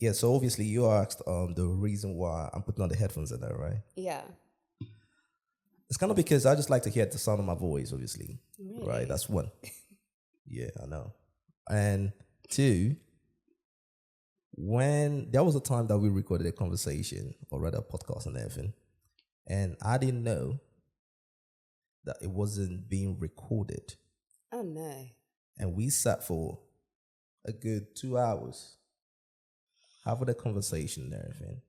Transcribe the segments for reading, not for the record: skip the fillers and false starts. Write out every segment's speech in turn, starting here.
Yeah, so obviously you asked the reason why I'm putting on the headphones in there, right? Yeah. It's kind of because I just like to hear the sound of my voice, obviously. Really? Right? That's one. Yeah, I know. And two, when there was a time that we recorded a conversation or rather a podcast and everything, and I didn't know that it wasn't being recorded. Oh no. And we sat for a good 2 hours having a conversation and everything,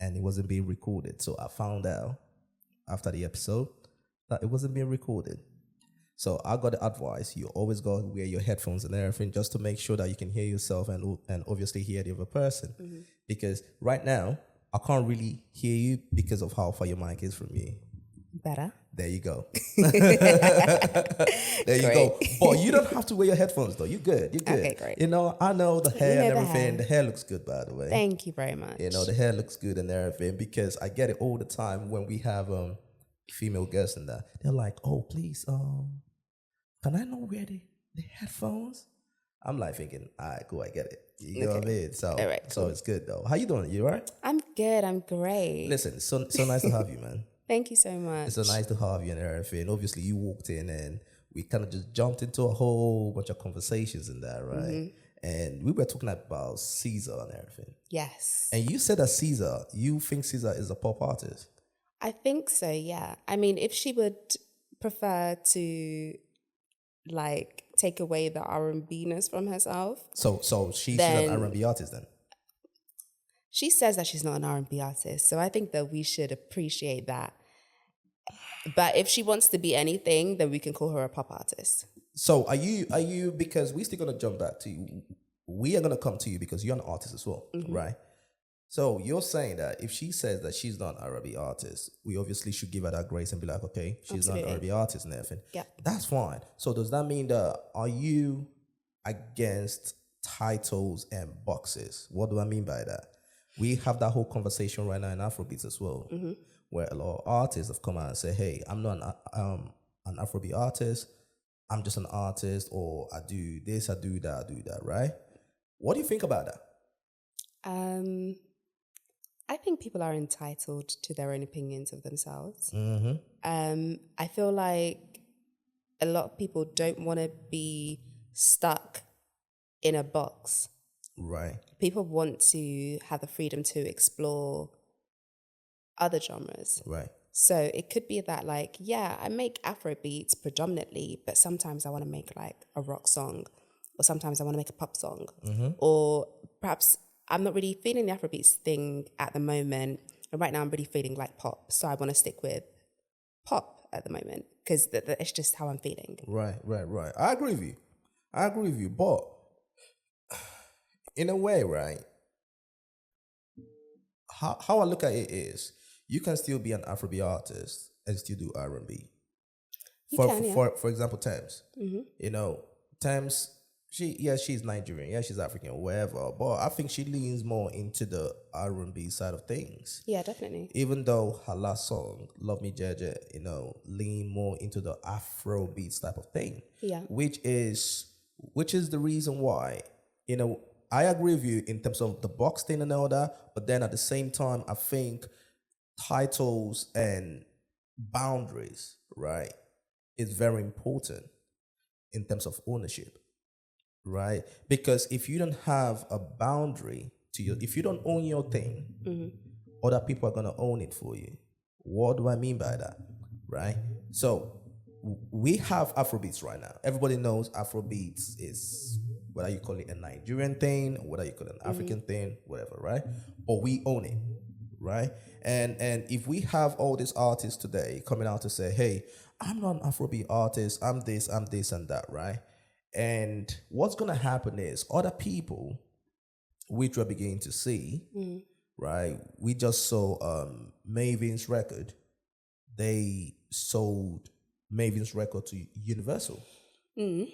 and it wasn't being recorded. So I found out after the episode that it wasn't being recorded. So I got the advice, you always got to wear your headphones and everything just to make sure that you can hear yourself and obviously hear the other person. Mm-hmm. Because right now, I can't really hear you because of how far your mic is from you. Better. There you go. There you go. But you don't have to wear your headphones though. You're good. You're good. Okay, great. You know, I know the hair and everything. The hair looks good, by the way. Thank you very much. You know, the hair looks good and everything because I get it all the time when we have female guests and that. They're like, oh, please, can I not wear the headphones? I'm like thinking, all right, cool, I get it. You know what I mean? So, all right, cool. So it's good though. How you doing? You all right? I'm good. I'm great. Listen, so nice to have you, man. Thank you so much. It's so nice to have you and everything. Obviously, you walked in and we kind of just jumped into a whole bunch of conversations in there, right? Mm-hmm. And we were talking about SZA and everything. Yes. And you said that SZA, you think SZA is a pop artist? I think so, yeah. I mean, if she would prefer to like take away the R&B-ness from herself. So she's an R&B artist then? She says that she's not an R&B artist, so I think that we should appreciate that. But if she wants to be anything, then we can call her a pop artist. So are you because we're still gonna jump back to you. We are gonna come to you because you're an artist as well, mm-hmm. right? So you're saying that if she says that she's not an R&B artist, we obviously should give her that grace and be like, okay, she's Absolutely. Not an R&B artist and everything. Yeah. That's fine. So does that mean that are you against titles and boxes? What do I mean by that? We have that whole conversation right now in Afrobeats as well, mm-hmm. where a lot of artists have come out and say, hey, I'm not an Afrobeat artist. I'm just an artist, or I do this, I do that, right? What do you think about that? I think people are entitled to their own opinions of themselves. Mm-hmm. I feel like a lot of people don't want to be stuck in a box. Right. People want to have the freedom to explore other genres. Right. So it could be that, like, yeah, I make Afrobeats predominantly, but sometimes I want to make like a rock song, or sometimes I want to make a pop song, mm-hmm. or perhaps I'm not really feeling the Afrobeats thing at the moment. And right now I'm really feeling like pop. So I want to stick with pop at the moment because it's just how I'm feeling. Right. I agree with you. But in a way, right, how I look at it is you can still be an Afrobeat artist and still do R&B. For example, Tems. Mm-hmm. You know, Tems, she's Nigerian, she's African, whatever. But I think she leans more into the R&B side of things. Yeah, definitely. Even though her last song, Love Me Jeje, lean more into the Afrobeats type of thing. Yeah. Which is the reason why, I agree with you in terms of the box thing and all that, but then at the same time, I think titles and boundaries, right, is very important in terms of ownership, right? Because if you don't have a boundary if you don't own your thing, mm-hmm. other people are gonna own it for you. What do I mean by that, right? So we have Afrobeats right now. Everybody knows Afrobeats is whether you call it a Nigerian thing, whether you call it an African mm-hmm. thing, whatever, right? But we own it, right? And if we have all these artists today coming out to say, hey, I'm not an Afrobeat artist, I'm this, and that, right? And what's going to happen is other people, which we're beginning to see, mm-hmm. right? We just saw Maven's record. They sold Maven's record to Universal. Mm-hmm.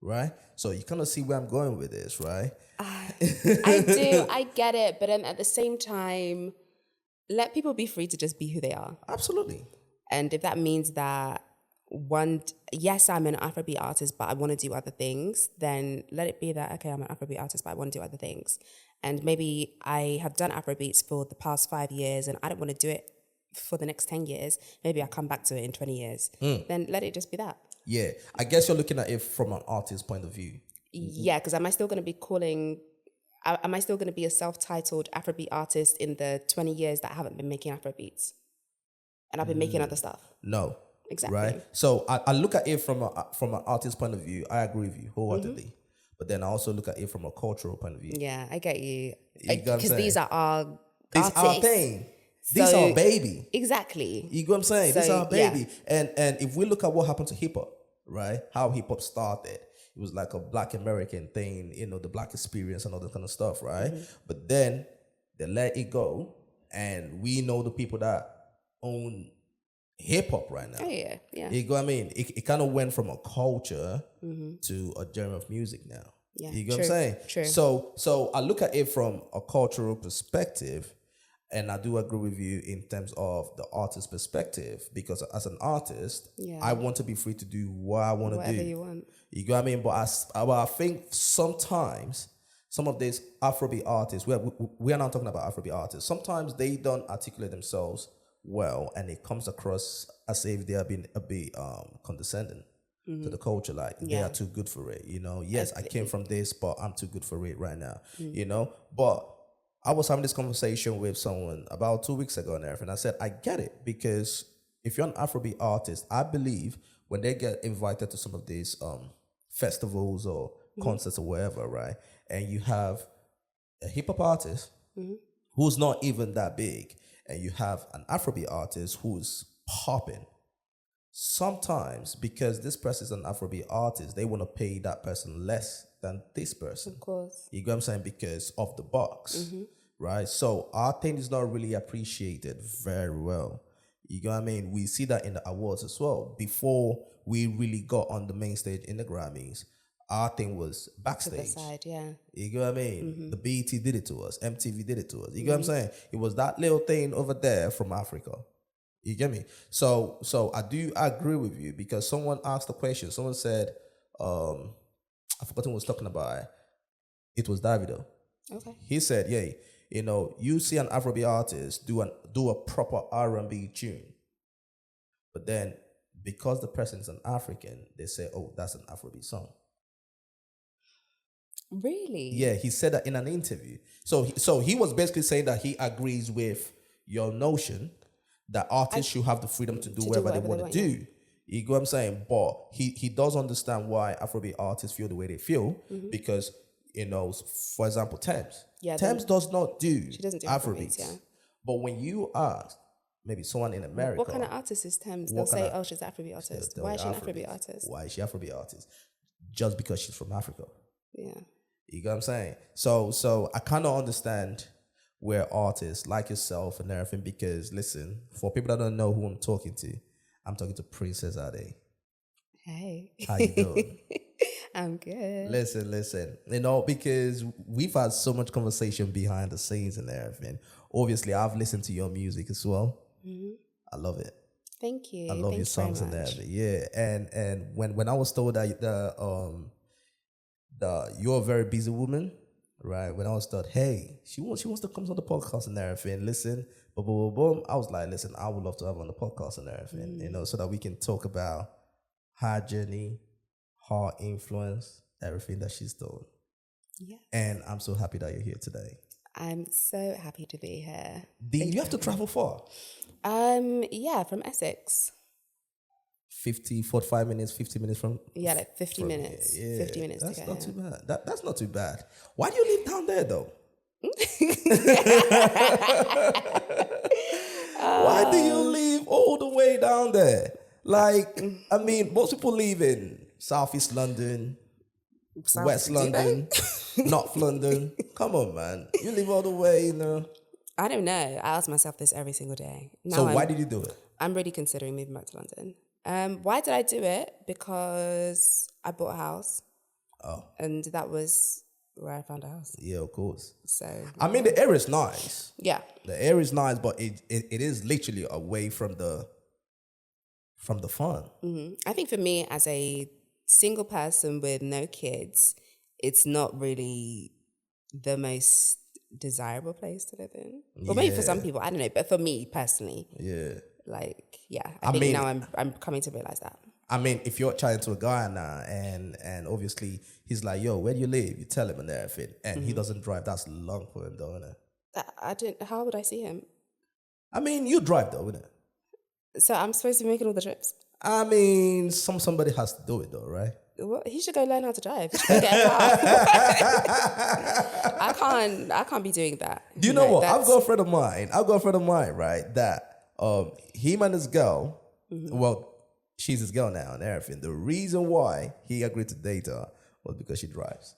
Right? So you kind of see where I'm going with this, right? I do. I get it. But then at the same time, let people be free to just be who they are. Absolutely. And if that means that yes, I'm an Afrobeat artist, but I want to do other things, then let it be that, okay, I'm an Afrobeat artist, but I want to do other things. and maybe I have done Afrobeats for the past 5 years and I don't want to do it for the next 10 years, maybe I'll come back to it in 20 years. Then let it just be that. Yeah, I guess you're looking at it from an artist's point of view. Yeah, because am I still going to be a self-titled Afrobeat artist in the 20 years that I haven't been making Afrobeats? And I've been making other stuff. No. Exactly. Right? So I look at it from an artist's point of view. I agree with you wholeheartedly. But then I also look at it from a cultural point of view. Yeah, I get you. You get what I'm Because saying? these are our This artists. our thing. This So- our baby. Exactly. You get what I'm saying? This So, our baby. And if we look at what happened to hip hop, right? How hip hop started. It was like a Black American thing, the Black experience and all that kind of stuff, right? But then they let it go, and we know the people that own hip hop right now. Oh, yeah. You get what I mean? It kind of went from a culture to a genre of music now. Yeah, You get what I'm true, saying? true. So I look at it from a cultural perspective, and I do agree with you in terms of the artist's perspective, because as an artist, Yeah. I want to be free to do what I want to do. Whatever you want. You get what I mean? But I think sometimes some of these Afrobeat artists, we are not talking about Afrobeat artists, sometimes they don't articulate themselves well, and it comes across as if they are being a bit condescending to the culture, like they Yeah. are too good for it. Yes, I came from this, but I'm too good for it right now. But I was having this conversation with someone about 2 weeks ago and everything. I said, I get it, because if you're an Afrobeat artist, I believe when they get invited to some of these festivals or concerts or whatever, right? And you have a hip hop artist who's not even that big, and you have an Afrobeat artist who's popping. Sometimes, because this person is an Afrobeat artist, they want to pay that person less than this person. Of course. You get what I'm saying? Because of the box, right? So our thing is not really appreciated very well. You get what I mean? We see that in the awards as well. Before we really got on the main stage in the Grammys, our thing was To the backstage. side, yeah. You get what I mean? The BET did it to us. MTV did it to us. You get what I'm saying? It was that little thing over there from Africa. You get me? So I do agree with you, because someone asked a question. Someone said, I forgot who was talking about. It was Davido. Okay. He said, "Yeah, you see an Afrobeat artist do a proper R&B tune, but then because the person is an African, they say, oh, that's an Afrobeat song." Really? Yeah, he said that in an interview. So he was basically saying that he agrees with your notion that artists should have the freedom to do whatever they want to do. You get what I'm saying? But he does understand why Afrobeat artists feel the way they feel, because, for example, Tems. Yeah, Tems does not do she doesn't do Afrobeats. Afrobeats, yeah. But when you ask maybe someone in America, What kind of artist is Tems? They'll What kind say, of- oh, she's an Afrobeat artist. they're Why is she an Afrobeats. Afrobeat artist? Why is she Afrobeat artist? Just because she's from Africa. Yeah. You get what I'm saying? So I kind of understand where artists like yourself and everything, because listen, for people that don't know who I'm talking to Princess Ade. Hey. How you doing? I'm good. Listen, because we've had so much conversation behind the scenes and everything. Obviously, I've listened to your music as well. I love it. Thank you. I love your Thanks very songs and much. everything. Yeah, and when I was told that you're a very busy woman, right? When I was told, hey, she wants to come on the podcast and everything. Listen, boom, boom, boom, boom. I was like, listen, I would love to have her on the podcast and everything, so that we can talk about her journey, her influence, everything that she's done. Yeah. And I'm so happy that you're here today. I'm so happy to be here. You have to travel far. Yeah, from Essex. 45 minutes, 50 minutes from... Yeah, like 50 minutes. Yeah, 50 minutes that's to not get too here. bad. That's not too bad. Why do you live down there, though? Why do you live all the way down there? Like, I mean, most people live in Southeast London, West do they? London, North London. Come on, man. You live all the way, I don't know. I ask myself this every single day. So why did you do it? I'm really considering moving back to London. Why did I do it? Because I bought a house. Oh. And that was where I found a house. Yeah, of course. So I mean, the area is nice. yeah. The area is nice, but it is literally away from the fun. I think for me, as a single person with no kids, it's not really the most desirable place to live in. Or maybe for some people, I don't know. But for me personally, like, I think mean, now I'm coming to realize that. I mean, if you're chatting to a guy now and obviously he's like, yo, where do you live? You tell him and everything. And he doesn't drive. That's long for him though, isn't it? How would I see him? I mean, you drive though, isn't it? So I'm supposed to be making all the trips? I mean, somebody has to do it though, right? What? He should go learn how to drive. He should go get a car. I can't be doing that. Do you know what? I've got a friend of mine, right? That him and his girl, well, she's his girl now and everything. The reason why he agreed to date her was because she drives.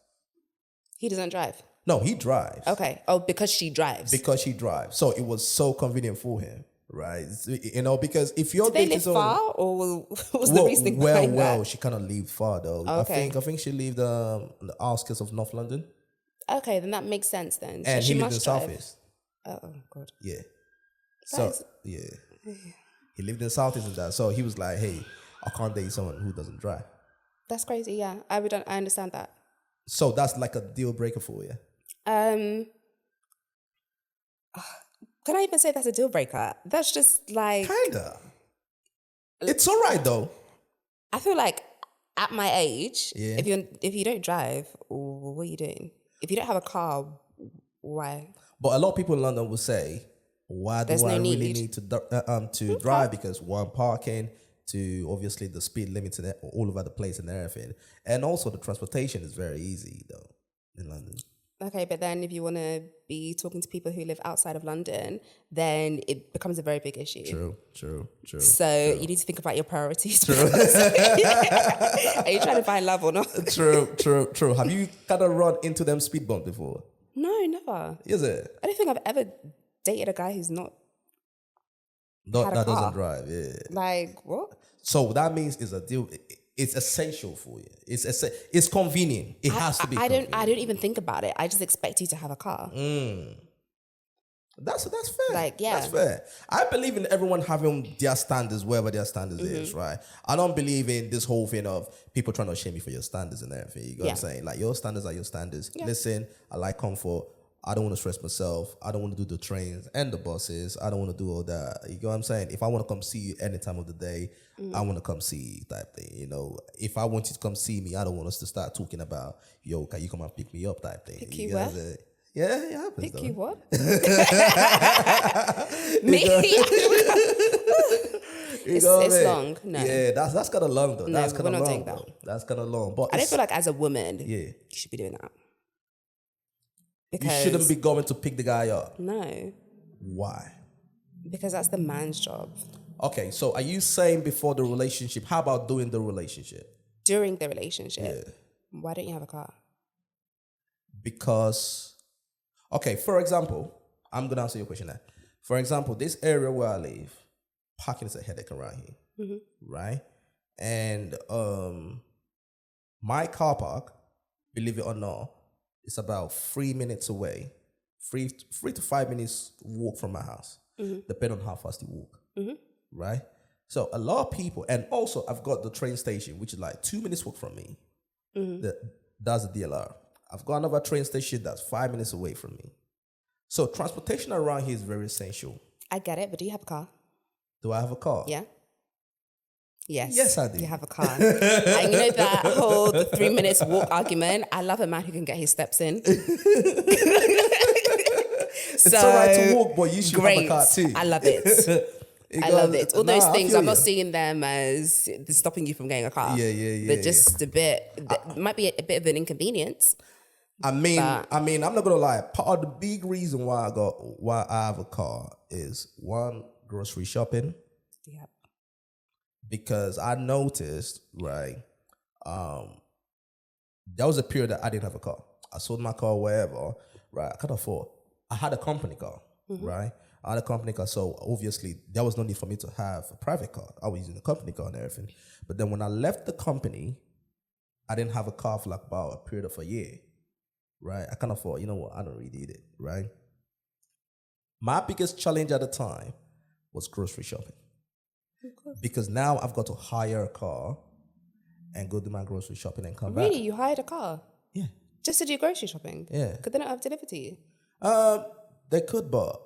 He doesn't drive? No, he drives. Okay. Oh, because she drives. Because she drives. So it was so convenient for him, right? You know, because if you're dating they live far, or what was the reasoning behind that? She kind of lived far though. Okay. I think she lived on the outskirts of North London. Okay, then that makes sense then. And so he lived in Southeast. Oh, God. Yeah. He lived in Southeast and that. So he was like, hey, I can't date someone who doesn't drive. That's crazy, yeah. I understand that. So that's like a deal breaker for you. Can I even say that's a deal breaker? That's just like... Kinda. It's all right though. I feel like at my age, if you don't drive, what are you doing? If you don't have a car, why? But a lot of people in London will say, why do I really need to drive? Because one, parking, to obviously the speed limits and all over the place and everything. And also the transportation is very easy though in London. Okay, but then if you want to be talking to people who live outside of London, then it becomes a very big issue. True. So you need to think about your priorities. True. Are you trying to find love or not? True. Have you kind of run into them speed bumps before? No, never. Is it? I don't think I've ever dated a guy who's not that doesn't drive. Yeah. Like what? So that means it's a deal. It's essential for you. It's convenient. It has to be. I don't even think about it. I just expect you to have a car. That's fair. Like, yeah. That's fair. I believe in everyone having their standards, wherever their standards is, right? I don't believe in this whole thing of people trying to shame you for your standards and everything. You know what I'm saying? Like, your standards are your standards. Yeah. Listen, I like comfort. I don't want to stress myself. I don't want to do the trains and the buses. I don't want to do all that. You know what I'm saying? If I want to come see you any time of the day, I want to come see you type thing. You know, if I want you to come see me, I don't want us to start talking about, yo, can you come and pick me up type thing. Pick you what? Yeah, it happens. Pick though. you what? Me? It's long. No. Yeah, that's kind of long though. No, That's kind of long. That. That's kind of long. But I don't feel like as a woman, you should be doing that. Because you shouldn't be going to pick the guy up. No. Why? Because that's the man's job. Okay, so are you saying before the relationship? How about during the relationship? During the relationship, why don't you have a car? Because, okay, for example, I'm gonna answer your question now. For example, this area where I live, parking is a headache around here, right? And my car park, believe it or not, is about 3 minutes away, 3 to 5 minutes walk from my house, depending on how fast you walk, right? So a lot of people, and also I've got the train station, which is like 2 minutes walk from me. That's the DLR. I've got another train station that's 5 minutes away from me. So transportation around here is very essential. I get it, but do you have a car? Do I have a car? Yeah. Yes. Yes, I do. You have a car. And you know that whole 3 minutes walk argument? I love a man who can get his steps in. It's all right to walk, but you should have a car too. I love it. I love it. All those things, I'm not seeing them as stopping you from getting a car. Yeah. They're just a bit, might be a bit of an inconvenience. I mean, I'm not gonna lie. Part of the big reason why I have a car is one, grocery shopping. Yep. Because I noticed, right, there was a period that I didn't have a car. I sold my car wherever, right? I could afford. I had a company car, right? I had a company car, so obviously there was no need for me to have a private car. I was using a company car and everything. But then when I left the company, I didn't have a car for like about a period of a year, right? I kind of thought, you know what, I don't really need it, right? My biggest challenge at the time was grocery shopping. Because now I've got to hire a car and go do my grocery shopping and come back. Really? You hired a car? Yeah. Just to do grocery shopping? Yeah. Could they not have delivered to you? They could, but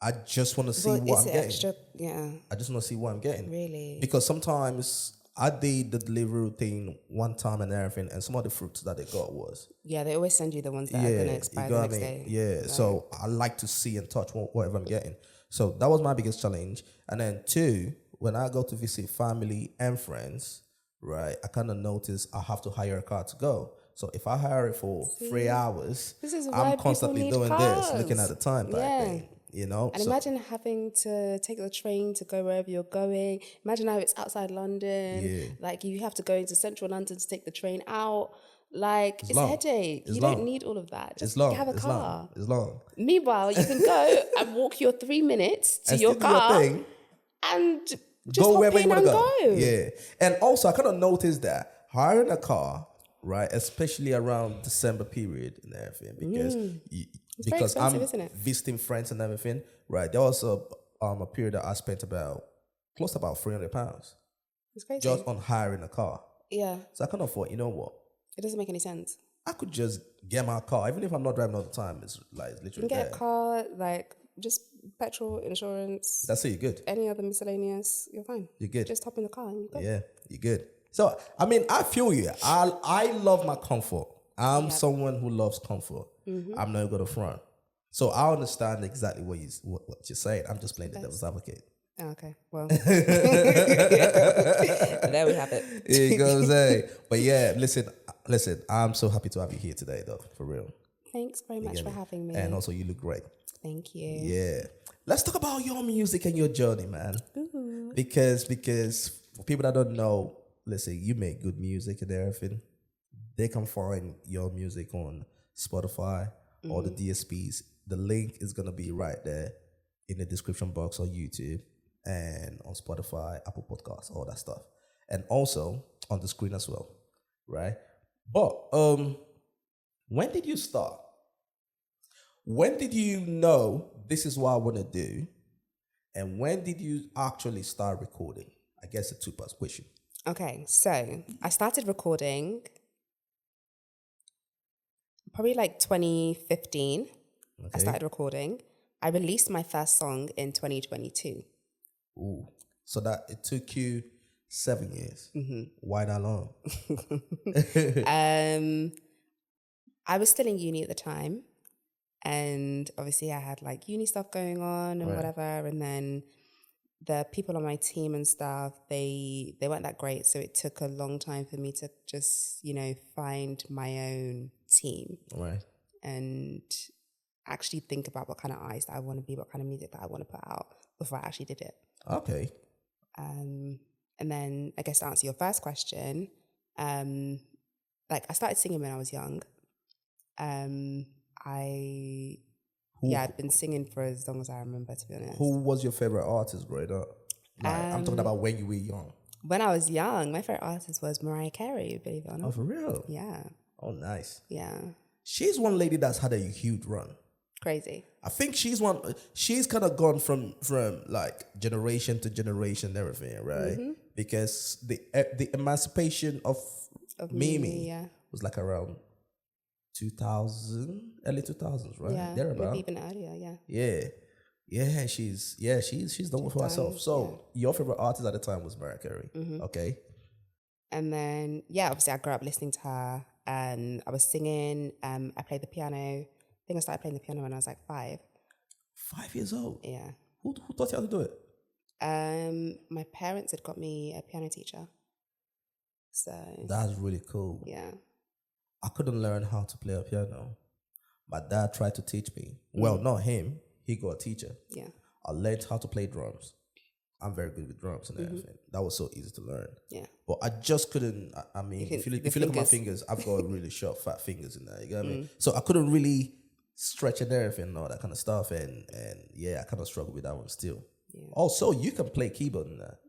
I just want to see Well, what it's I'm an getting. extra, yeah, I just want to see what I'm getting. really. Because sometimes I did the delivery routine one time and everything, and some of the fruits that they got was Yeah, they always send you the ones that are going to you expire got the what I next mean? day. Yeah. Right. So I like to see and touch whatever I'm getting. So that was my biggest challenge. And then two, when I go to visit family and friends, right, I kind of notice I have to hire a car to go. So if I hire it for 3 hours, This is why I'm people constantly need doing this, looking cars. at the time type Yeah. thing. You know? And So, imagine having to take the train to go wherever you're going. Imagine how it's outside London. Yeah. Like you have to go into central London to take the train out. Like it's a long. headache. It's You long. don't need all of that. Just it's long. have a It's car. long. It's long. Meanwhile, you can go and walk your 3 minutes to And your still do your car thing. and just Go hop wherever you in want to and go. go. Yeah. And also, I kind of noticed that hiring a car, right, especially around December period and everything, because very expensive, I'm isn't it? visiting friends and everything, right? There was a period that I spent close to about £300 It's crazy. just on hiring a car. Yeah, So I kind of thought, you know what? it doesn't make any sense. I could just get my car, even if I'm not driving all the time. It's like You literally can get there. a car, like just petrol, insurance, That's it. You're good. any other miscellaneous, you're fine. You're good. Just hop in the car and you go. Yeah, you're good. So I mean, I feel you. I love my comfort. I'm someone who loves comfort. I'm not going to front. So I understand exactly what you're saying. I'm just playing the devil's advocate. Oh, okay, well, there we have it. You go, say. But yeah, listen. I'm so happy to have you here today, though, for real. Thanks very much for having me. And also, you look great. Thank you. Yeah. Let's talk about your music and your journey, man. Ooh. Because for people that don't know, listen, you make good music and everything. They can find your music on Spotify or the DSPs. The link is gonna be right there in the description box on YouTube and on Spotify, Apple Podcasts, all that stuff. And also on the screen as well. Right? But when did you start? When did you know this is what I want to do? And when did you actually start recording? I guess a two-part question. Okay, so I started recording probably like 2015. Okay. I started recording. I released my first song in 2022. Ooh. So that it took you 7 years. Why that long? I was still in uni at the time. And obviously I had like uni stuff going on and whatever. And then the people on my team and stuff, they weren't that great. So it took a long time for me to just, find my own team. Right. And actually think about what kind of artist that I want to be, what kind of music that I want to put out before I actually did it. Okay. And then I guess to answer your first question, I started singing when I was young. I'd been singing for as long as I remember, to be honest. Who was your favorite artist growing up? Like, I'm talking about when you were young. When I was young, my favorite artist was Mariah Carey, believe it or not. Oh, for real? Yeah. Oh, nice. Yeah. She's one lady that's had a huge run. Crazy. I think she's kind of gone from like generation to generation and everything, right? Because the emancipation of Mimi was like around 2000, early 2000s, right? Yeah, Thereabout. maybe even earlier, yeah. Yeah, she's done it for herself. So your favorite artist at the time was Mariah Carey. Okay. And then obviously I grew up listening to her and I was singing. I played the piano. I think I started playing the piano when I was like 5. 5 years old? Yeah. Who taught you how to do it? My parents had got me a piano teacher. So That's really cool. yeah. I couldn't learn how to play a piano. My dad tried to teach me. Well, not him. He got a teacher. Yeah. I learned how to play drums. I'm very good with drums and everything. That was so easy to learn. Yeah. But I just couldn't. I mean, if you look at my fingers, I've got really short, fat fingers in there. You get what I mean? So I couldn't really stretch and everything and all that kind of stuff. And I kind of struggle with that one still. Yeah. Also, you can play keyboard in that.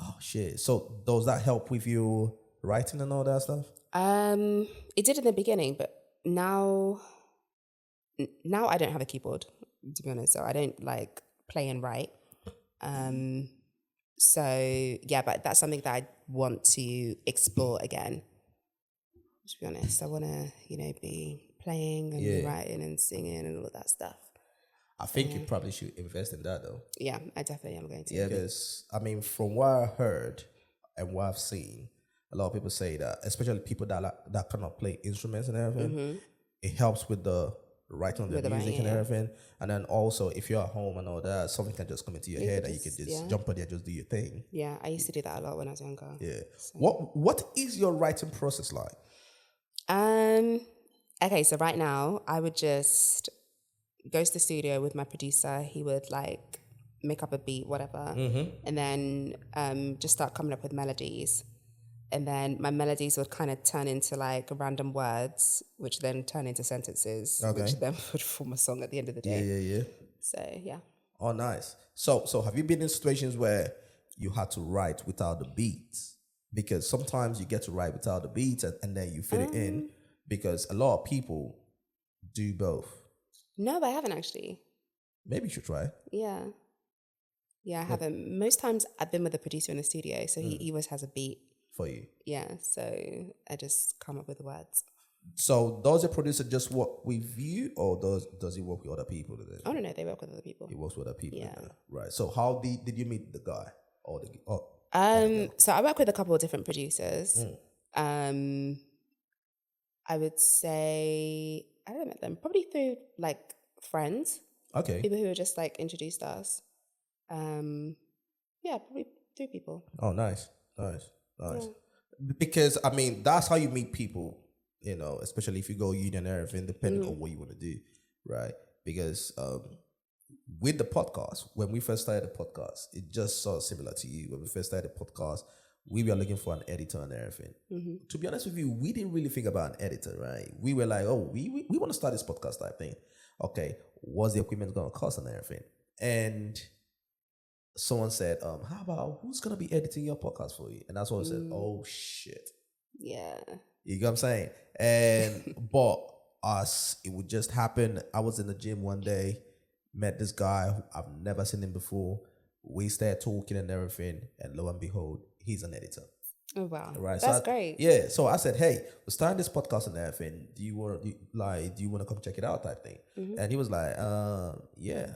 Oh, shit. So does that help with your writing and all that stuff? It did in the beginning, but now I don't have a keyboard, to be honest. So I don't like play and write. But that's something that I want to explore again. To be honest, I want to, be playing and Yeah. writing and singing and all of that stuff. I think you probably should invest in that though. Yeah, I definitely am going to. Yeah, because I mean, from what I heard and what I've seen, a lot of people say that, especially people that cannot play instruments and everything, it helps with the writing of the music and everything. And then also, if you're at home and all that, something can just come into your head and you can just jump on there, just do your thing. Yeah, I used to do that a lot when I was younger. Yeah. So. What is your writing process like? Okay, so right now I would just go to the studio with my producer. He would like make up a beat, whatever, and then just start coming up with melodies. And then my melodies would kind of turn into like random words, which then turn into sentences, which then would form a song at the end of the day. Yeah. So yeah. Oh, nice. So have you been in situations where you had to write without the beats? Because sometimes you get to write without the beats and then you fit it in. Because a lot of people do both. No, I haven't actually. Maybe you should try. Yeah. Yeah, I haven't. Most times I've been with a producer in the studio, so he always has a beat. For you. Yeah, so I just come up with the words. So does your producer just work with you or does he work with other people? Oh, no, they work with other people. He works with other people. Yeah. Right. So how did you meet the guy? So I work with a couple of different producers. I would say I don't know them probably through like friends. Okay. People who have just like introduced us. Yeah, probably through people. Oh, nice. Yeah. Because I mean that's how you meet people, you know, especially if you go union and everything, depending on what you want to do, right? Because with the podcast, when we first started the podcast, it just sort of similar to you. When we first started the podcast, we were looking for an editor and everything. To be honest with you, we didn't really think about an editor, right? We were like, oh, we want to start this podcast type thing. Okay, what's the equipment going to cost and everything? And someone said, how about who's going to be editing your podcast for you? And that's when I said, oh, shit. Yeah. You know what I'm saying? And, but us, it would just happen. I was in the gym one day, met this guy, who I've never seen him before. We started talking and everything. And lo and behold, he's an editor. Oh, wow. Right. That's great. Yeah. So I said, hey, we're starting this podcast and everything. Do you want to come check it out type thing? And he was like, yeah.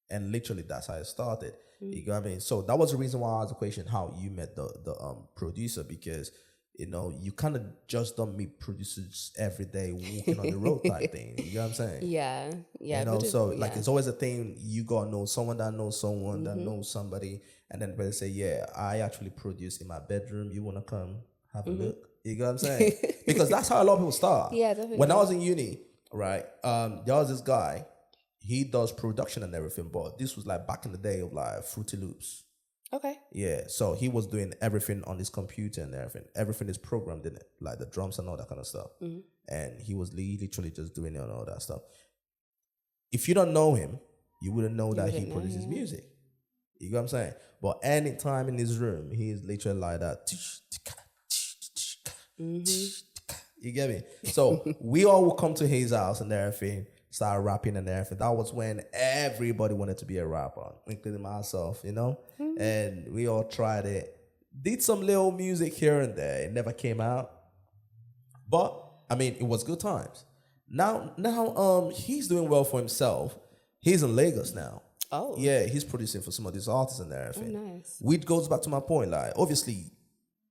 And literally that's how it started. You got me? So that was the reason why I asked the question how you met the producer, because you know you kind of just don't meet producers every day walking on the road type thing. You know what I'm saying? Yeah. You know, so like it's always a thing. You gotta know someone that knows someone that knows somebody, and then they say, yeah, I actually produce in my bedroom. You wanna come have a look? You know what I'm saying? Because that's how a lot of people start. Yeah, definitely. When I was in uni, right, there was this guy. He does production and everything, but this was like back in the day of like Fruity Loops. Okay. Yeah, so he was doing everything on his computer and everything. Everything is programmed in it, like the drums and all that kind of stuff. And he was literally just doing it and all that stuff. If you don't know him, you wouldn't know that he produces music. You know what I'm saying? But anytime in his room, he is literally like that. You get me? So we all would come to his house and everything, start rapping and everything. That was when everybody wanted to be a rapper, including myself, you know? And we all tried it. Did some little music here and there. It never came out. But, I mean, it was good times. Now, he's doing well for himself. He's in Lagos now. Oh. Yeah, he's producing for some of these artists and everything. Oh, nice. Which goes back to my point. Like, obviously,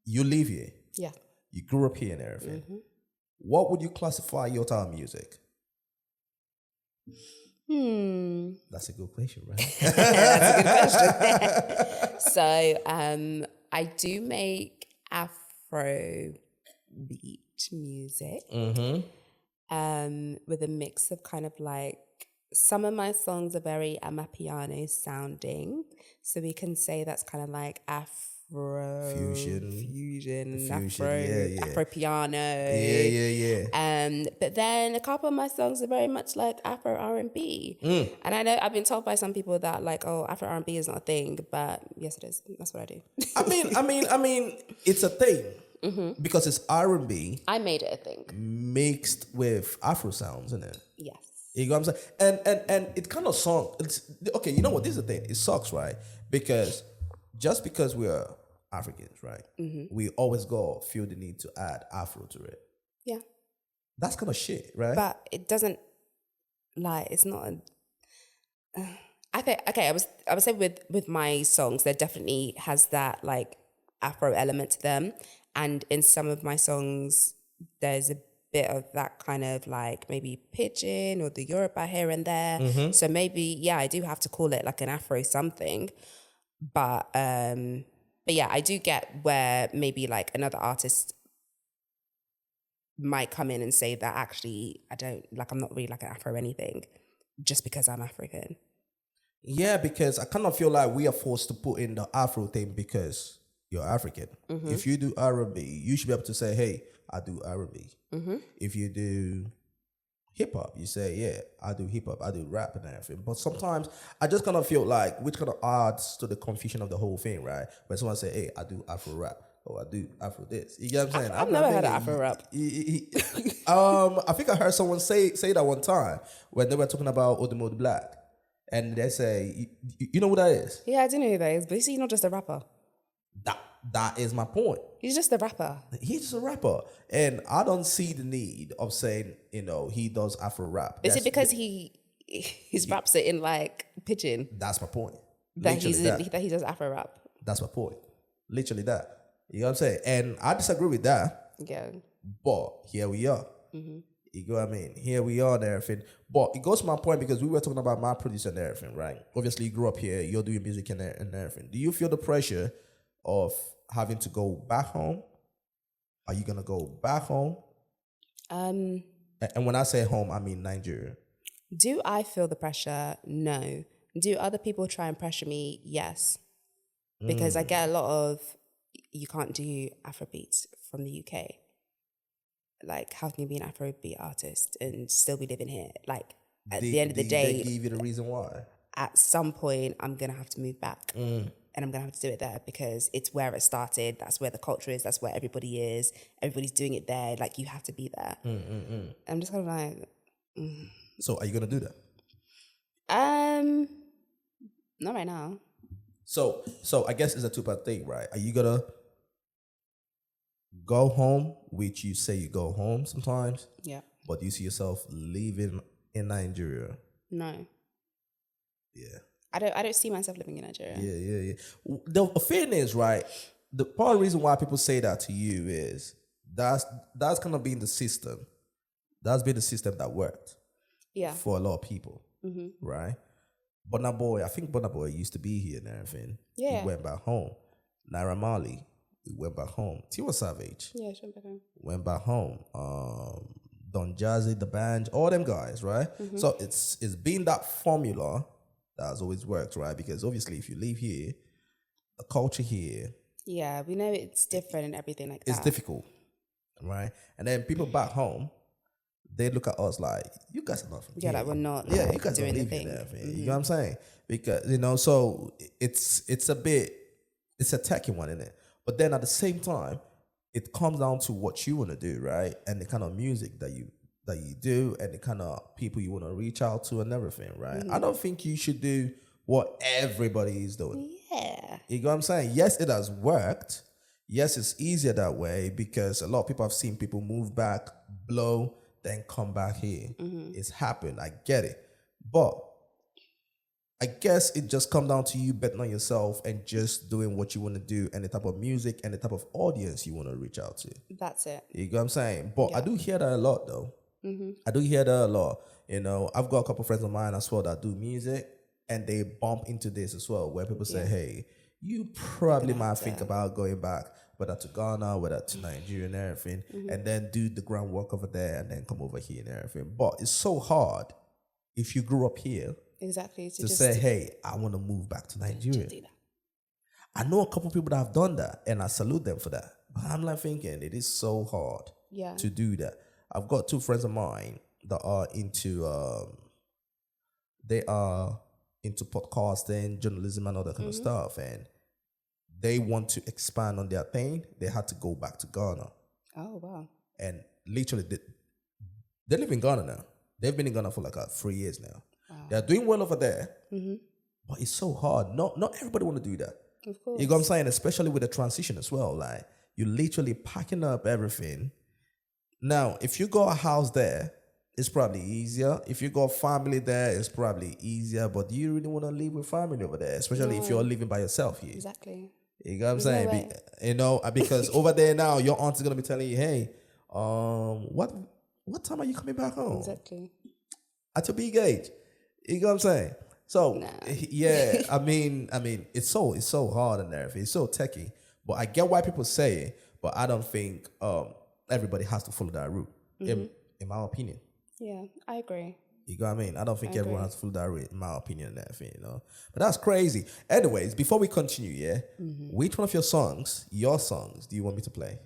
you live here. Yeah. You grew up here and everything. What would you classify your type of music? That's a good question, right? That's a good question. So, I do make Afro beat music. With a mix of kind of like, some of my songs are very Amapiano sounding. So we can say that's kind of like Afro fusion, Afro piano. Yeah. But then a couple of my songs are very much like Afro R&B. And I know I've been told by some people that like, oh, Afro R&B is not a thing, but yes, it is. That's what I do. I mean, it's a thing because it's R&B. I made it a thing mixed with Afro sounds, isn't it? Yes. You know what I'm saying? And it kind of it's okay. You know what? This is the thing. It sucks, right? Because just because we are Africans, right? We always feel the need to add Afro to it. Yeah. That's kind of shit, right? But it doesn't, like, it's not I think, okay, I would say with my songs, there definitely has that like Afro element to them. And in some of my songs, there's a bit of that kind of like maybe pidgin or the Yoruba here and there. So maybe, yeah, I do have to call it like an Afro something. But yeah, I do get where maybe like another artist might come in and say that actually I'm not really like an Afro anything just because I'm African. Yeah, because I kind of feel like we are forced to put in the Afro thing because you're African. If you do R&B, you should be able to say, hey, I do R&B. If you do hip hop, you say, yeah, I do hip hop, I do rap and everything. But sometimes I just kind of feel like, which kind of adds to the confusion of the whole thing, right? When someone say, hey, I do Afro rap, or I do Afro this. You get what I'm saying? I've never heard of Afro rap. I think I heard someone say that one time when they were talking about Odemo the Black. And they say, you know who that is? Yeah, I do know who that is, but he's not just a rapper. That is my point. He's just a rapper. He's just a rapper. And I don't see the need of saying, he does Afro rap. Is it because his raps are in like pidgin? That's my point. That he does Afro rap. That's my point. Literally that. You know what I'm saying? And I disagree with that. Yeah. But here we are. You know what I mean? Here we are and everything. But it goes to my point because we were talking about my producer and everything, right? Obviously, you grew up here. You're doing music and everything. Do you feel the pressure of having to go back home? Are you going to go back home? And when I say home, I mean Nigeria. Do I feel the pressure? No. Do other people try and pressure me? Yes. Because I get a lot of, you can't do Afrobeats from the UK. Like, how can you be an Afrobeat artist and still be living here? Like, at the end of the day, they give you the reason why. At some point, I'm going to have to move back. And I'm going to have to do it there because it's where it started. That's where the culture is. That's where everybody is. Everybody's doing it there. Like, you have to be there. I'm just kind of like... So, are you going to do that? Not right now. So I guess it's a two-part thing, right? Are you going to go home, which you say you go home sometimes? Yeah. But do you see yourself living in Nigeria? No. Yeah. I don't see myself living in Nigeria. Yeah. The thing is, right, the part of the reason why people say that to you is that's kind of been the system. That's been the system that worked. Yeah. For a lot of people. Right? Burna Boy, I think Burna Boy used to be here and everything. Yeah. He went back home. Naira Marley, he went back home. Tiwa Savage. Yeah, she went back home. Went back home. Don Jazzy, the band, all them guys, right? So it's been that formula that has always worked, right? Because obviously if you live here, the culture here, yeah, we know it's different and everything like that. it's difficult, right? And then people back home, they look at us like, you guys are not from here. Like we're not you guys doing don't the live thing. here. You know what I'm saying? Because, so it's a techie one, isn't it? But then at the same time, it comes down to what you want to do, right? And the kind of music that you do and the kind of people you want to reach out to and everything, right? I don't think you should do what everybody is doing. Yeah. You know what I'm saying? Yes, it has worked. Yes, it's easier that way because a lot of people have seen people move back, blow, then come back here. It's happened. I get it. But I guess it just comes down to you betting on yourself and just doing what you want to do and the type of music and the type of audience you want to reach out to. That's it. You know what I'm saying? But I do hear that a lot, though. I do hear that a lot. I've got a couple of friends of mine as well that do music and they bump into this as well, where people say, hey, you probably might think about going back, whether to Ghana, whether to Nigeria and everything, and then do the groundwork over there and then come over here and everything. But it's so hard if you grew up here. Exactly. To say, hey, I want to move back to Nigeria. I know a couple of people that have done that, and I salute them for that. But I'm like thinking, it is so hard to do that. I've got two friends of mine that are into podcasting, journalism, and all that kind of stuff, and they want to expand on their thing. They had to go back to Ghana. Oh wow! And literally, they live in Ghana now. They've been in Ghana for like 3 years now. Wow. They're doing well over there, but it's so hard. Not everybody want to do that. Of course. You know what I'm saying? Especially with the transition as well. Like, you're literally packing up everything Now, if you got a house there, it's probably easier. If you got family there, it's probably easier. But do you really want to live with family over there? Especially if you're living by yourself here. Exactly. You know what I'm There's saying? no way. Because over there now, your aunt is gonna be telling you, hey, what time are you coming back home? Exactly. At your big age. You know what I'm saying? So yeah, I mean, it's so hard and everything. It's so techy. But I get why people say it, but I don't think everybody has to follow that route. In my opinion. Yeah, I agree. You know what I mean? I don't think everyone has to follow that route, in my opinion, and everything, But that's crazy. Anyways, before we continue, which one of your songs, do you want me to play?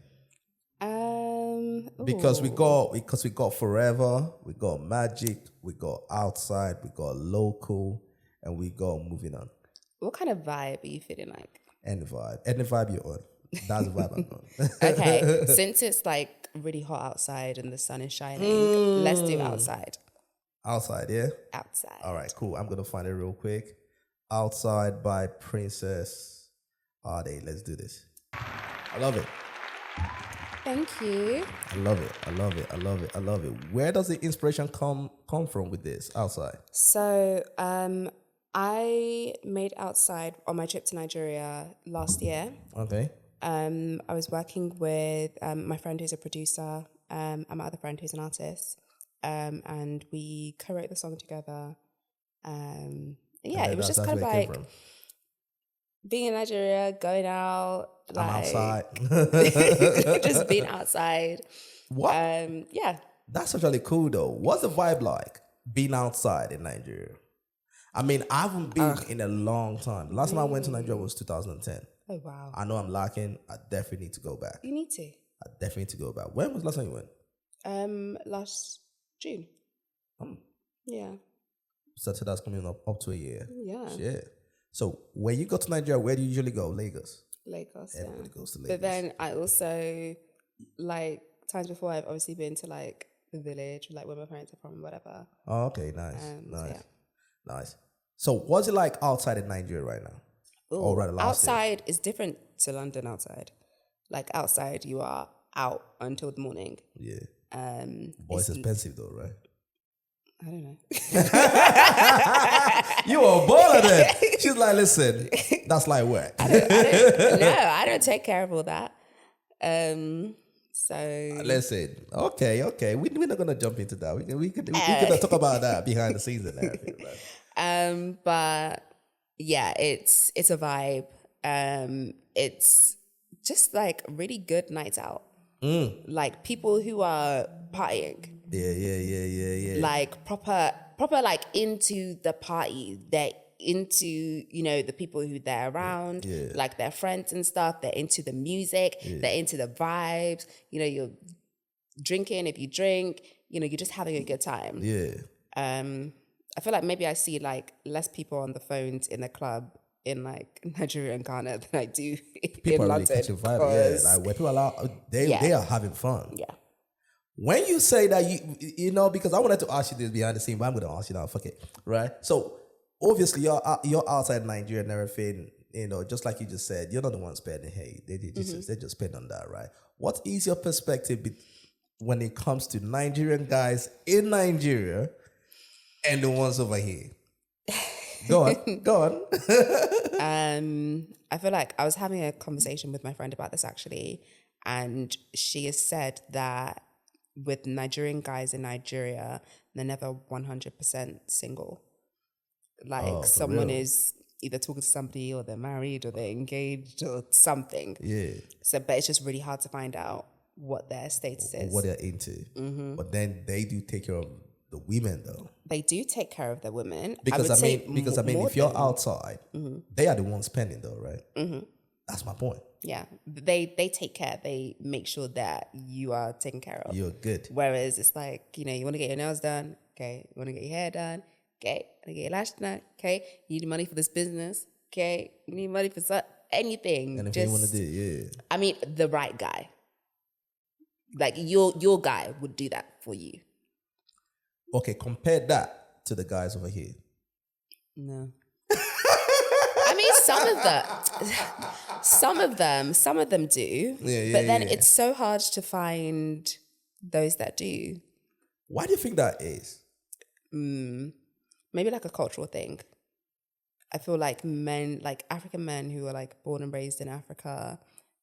Because we got Forever, we got Magic, we got Outside, we got Local, and we got Moving On. What kind of vibe are you feeling like? Any vibe you're on. That's the vibe I'm on. Okay, since it's like really hot outside and the sun is shining, let's do Outside. Outside, yeah? Outside. All right, cool. I'm going to find it real quick. Outside by Princess Ade. Let's do this. I love it. Thank you. I love it. Where does the inspiration come from with this, Outside? So, I made Outside on my trip to Nigeria last year. Okay. I was working with my friend who's a producer and my other friend who's an artist. And we co-wrote the song together. It was just kind of like being in Nigeria, going out, like I'm outside. just being outside. What? Yeah. That's actually cool though. What's the vibe like being outside in Nigeria? I mean, I haven't been in a long time. The last time I went to Nigeria was 2010. Oh wow. I know I'm lacking. I definitely need to go back. You need to. I definitely need to go back. When was the last time you went? Last June. Yeah. So that's coming up to a year. Yeah. Shit. So when you go to Nigeria, where do you usually go? Lagos. Everybody goes to Lagos. But then I also, like, times before I've obviously been to like the village, like where my parents are from, whatever. Oh, okay, nice. Nice. So what's it like outside in Nigeria right now? Ooh, outside is different to London outside. Like outside you are out until the morning. Yeah. Boy, it's expensive though, right? I don't know. You a baller then. She's like, listen, that's like work. I don't take care of all that. So listen, okay. We're not gonna jump into that. We can talk about that behind the scenes and everything. Right? But yeah, it's a vibe. It's just like really good nights out. Like people who are partying. Yeah. Like proper like into the party. They're into, the people who they're around, like their friends and stuff. They're into the music. They're into the vibes. You're drinking if you drink. You're just having a good time. Yeah. I feel like maybe I see like less people on the phones in the club in like Nigeria and Ghana than I do people in are London. really catching vibe. Yeah, like when people are out, they are having fun. Yeah. When you say that, because I wanted to ask you this behind the scene, but I'm going to ask you now. Fuck it, right? So obviously you're outside Nigeria and everything. Just like you just said, you're not the one spending. Hey, they just spend on that, right? What is your perspective when it comes to Nigerian guys in Nigeria and the ones over here? Go on. I feel like I was having a conversation with my friend about this actually, and she has said that with Nigerian guys in Nigeria, they're never 100% single. Like someone is either talking to somebody or they're married or they're engaged or something. Yeah. So, but it's just really hard to find out what their status is. What they're into. Mm-hmm. But then they do take care of the women though. They do take care of the women. Because if you're outside, they are the ones spending though, right? Mm-hmm. That's my point. Yeah, they take care. They make sure that you are taken care of. You're good. Whereas it's like, you want to get your nails done, okay? You want to get your hair done, okay? You want to get your lashes done, okay? You need money for this business, okay? You need money for anything. Anything you want to do, yeah. I mean, the right guy. Like your guy would do that for you. Okay, compare that to the guys over here. No. I mean, some of them do. But then it's so hard to find those that do. Why do you think that is? Maybe like a cultural thing. I feel like men, like African men who are like born and raised in Africa,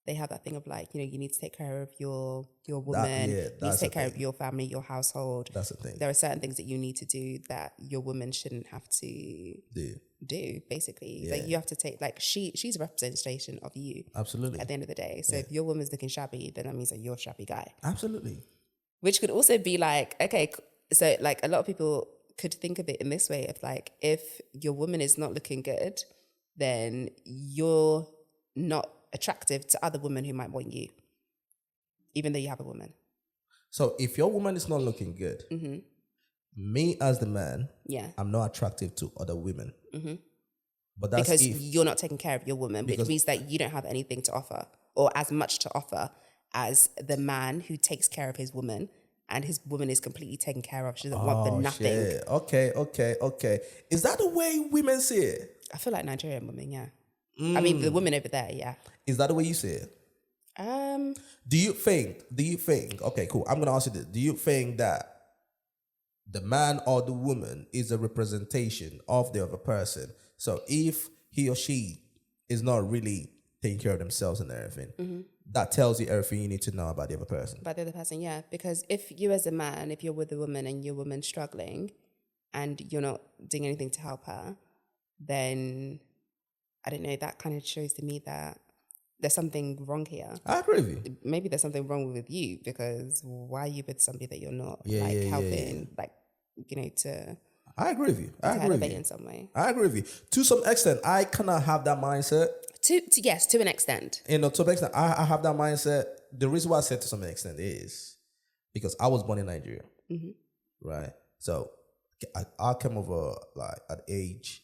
they have that thing of like, you know, you need to take care of your woman, you need to take care of your family, your household. That's the thing. There are certain things that you need to do that your woman shouldn't have to do basically. Like you have to take, like she's a representation of you. Absolutely. At the end of the day. So if your woman's looking shabby, then that means that you're a shabby guy. Absolutely. Which could also be like, okay, so like a lot of people could think of it in this way of like, if your woman is not looking good, then you're not attractive to other women who might want you, even though you have a woman. So if your woman is not looking good, me as the man, I'm not attractive to other women. But that's because you're not taking care of your woman, which means that you don't have anything to offer or as much to offer as the man who takes care of his woman. And his woman is completely taken care of. She doesn't want for nothing. Shit. Okay. Is that the way women see it? I feel like Nigerian women, yeah. I mean, the women over there, yeah. Is that the way you see it? Do you think, okay, cool. I'm going to ask you this. Do you think that the man or the woman is a representation of the other person? So if he or she is not really taking care of themselves and everything, that tells you everything you need to know about the other person. About the other person, yeah. Because if you as a man, if you're with a woman and your woman's struggling and you're not doing anything to help her, then, I don't know, that kind of shows to me that there's something wrong here. I agree with you. Maybe there's something wrong with you, because why are you with somebody that you're not helping, like, you know, to... I agree with you. I agree with you. In some way. I agree with you. To some extent, I cannot have that mindset. Yes, to an extent. You know, to an extent, I have that mindset. The reason why I said to some extent is because I was born in Nigeria, right? So I came over like at age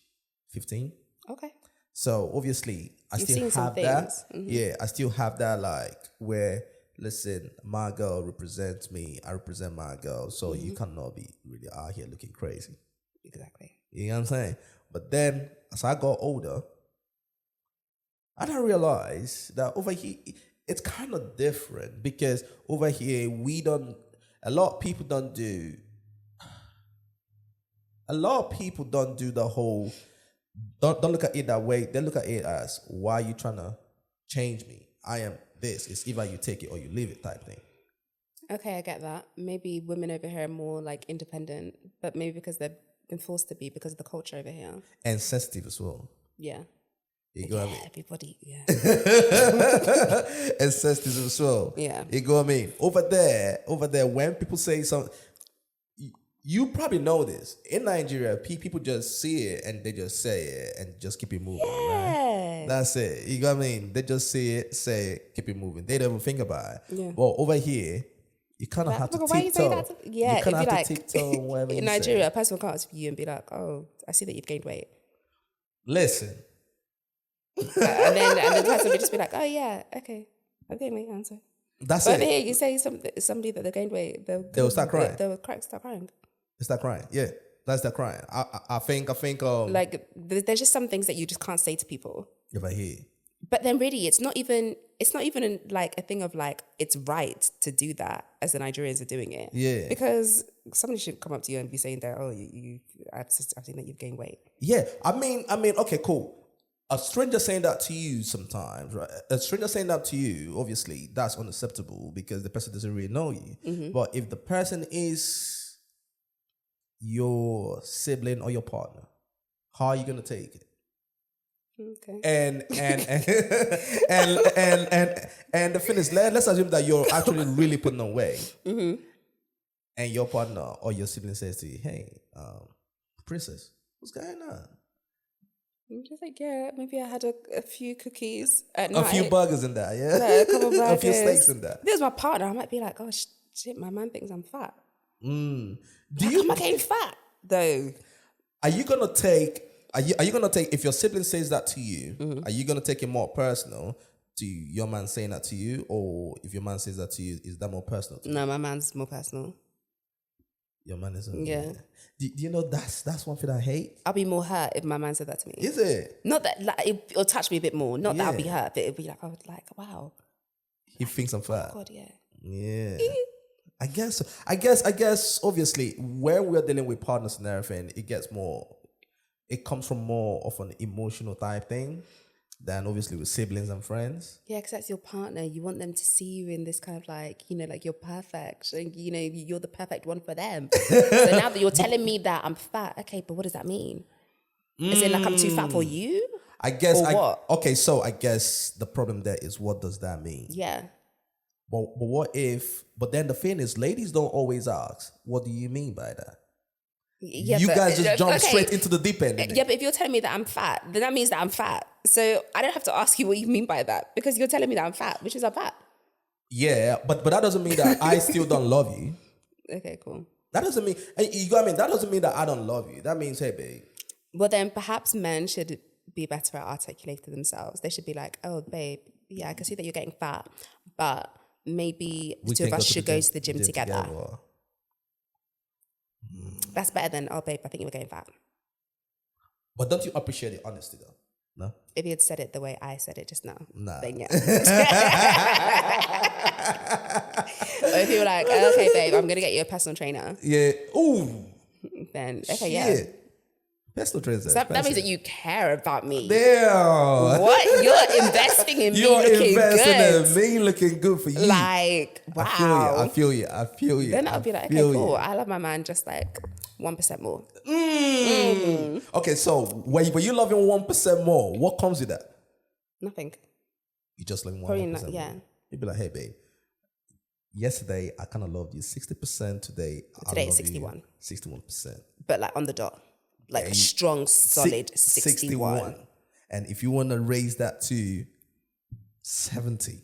15. Okay. So obviously, I still have that. Yeah, I still have that, like, where, listen, my girl represents me, I represent my girl. So you cannot be really out here looking crazy. Exactly. You know what I'm saying? But then, as I got older, I didn't realize that over here, it's kind of different, because over here, a lot of people don't do the whole, don't look at it that way. They look at it as, why are you trying to change me? I am this. It's either you take it or you leave it type thing. Okay, I get that. Maybe women over here are more like independent, but maybe because they've been forced to be because of the culture over here. And sensitive as well. Yeah. You go what I mean? Everybody, yeah. And sensitive as well. Yeah. You go what I mean? Over there, when people say something, you probably know this. In Nigeria, people just see it and they just say it and just keep it moving, right? That's it. You know what I mean? They just see it, say it, keep it moving. They don't even think about it. Yeah. Well, over here, you kind of have to tiptoe. Yeah, you kind of have like, to tiptoe whatever in Nigeria, a person will come up to you and be like, "Oh, I see that you've gained weight." Listen. And then the person will just be like, "Oh yeah, okay, I've gained weight." Answer. That's it. But here, you say somebody that they gained weight, they'll start crying. They'll start crying. They start crying. Yeah, that's the crying. I think. Like, there's just some things that you just can't say to people. If I hear. But then really, it's not even like a thing of like, it's right to do that as the Nigerians are doing it. Yeah. Because somebody should come up to you and be saying that, oh, I've seen that you've gained weight. Yeah. I mean, okay, cool. A stranger saying that to you sometimes, right? A stranger saying that to you, obviously, that's unacceptable because the person doesn't really know you. Mm-hmm. But if the person is your sibling or your partner, how are you going to take it? Okay. And the thing is, let's assume that you're actually really putting on weight, and your partner or your sibling says to you, "Hey, princess, what's going on?" I'm just like, yeah, maybe I had a few cookies at night. A few burgers in that, yeah? No, a couple burgers. A few steaks in that. If there's my partner, I might be like, oh, shit, my man thinks I'm fat. Am I getting fat, though? Are you going to take, if your sibling says that to you, are you going to take it more personal to your man saying that to you? Or if your man says that to you, is that more personal to you? No, my man's more personal. Your man is yeah. Do you know that's one thing I hate? I'll be more hurt if my man said that to me. Is it? Not that, like, it'll touch me a bit more. Not that I'll be hurt, but it'll be like, I would like, wow. He thinks I'm fat. Oh God, yeah. Yeah. I guess. Obviously, when we're dealing with partners and everything, it comes from more of an emotional type thing than obviously with siblings and friends. Yeah, because that's your partner. You want them to see you in this kind of like, like you're perfect. And, you're the perfect one for them. So now that you're telling me that I'm fat, okay, but what does that mean? Is it like I'm too fat for you? I guess. Or what? Okay, so I guess the problem there is, what does that mean? Yeah. But what if? But then the thing is, ladies don't always ask, "What do you mean by that?" Yeah, you but, guys just jump okay. straight into the deep end. Yeah, but if you're telling me that I'm fat, then that means that I'm fat. So I don't have to ask you what you mean by that, because you're telling me that I'm fat, which is I'm fat. Yeah, but that doesn't mean that I still don't love you. Okay, cool. That doesn't mean, you got what I mean? That doesn't mean that I don't love you. That means, hey, babe. Well, then perhaps men should be better at articulating themselves. They should be like, oh, babe, yeah, I can see that you're getting fat, but maybe the two of us should go to the gym together. That's better than, oh, babe, I think you were getting fat. But don't you appreciate the honesty, though? No? If you had said it the way I said it just now, then yeah. Or if you were like, oh, okay, babe, I'm going to get you a personal trainer. Yeah. Ooh. Then, okay, Shit. yeah. Personal trainer. So that means that you care about me. Damn. What? You're investing in me looking good. In me looking good for you. Like, wow. I feel you. Then I'll be like, okay, cool. I love my man just like 1% more. Okay, so when you love him 1% more, what comes with that? Nothing. You just love him 1% Probably more. not, yeah. You'd be like, hey, babe, yesterday I kind of loved you 60%. Today it's 61. 61%. But like on the dot. Like a strong, solid 61. And if you want to raise that to 70.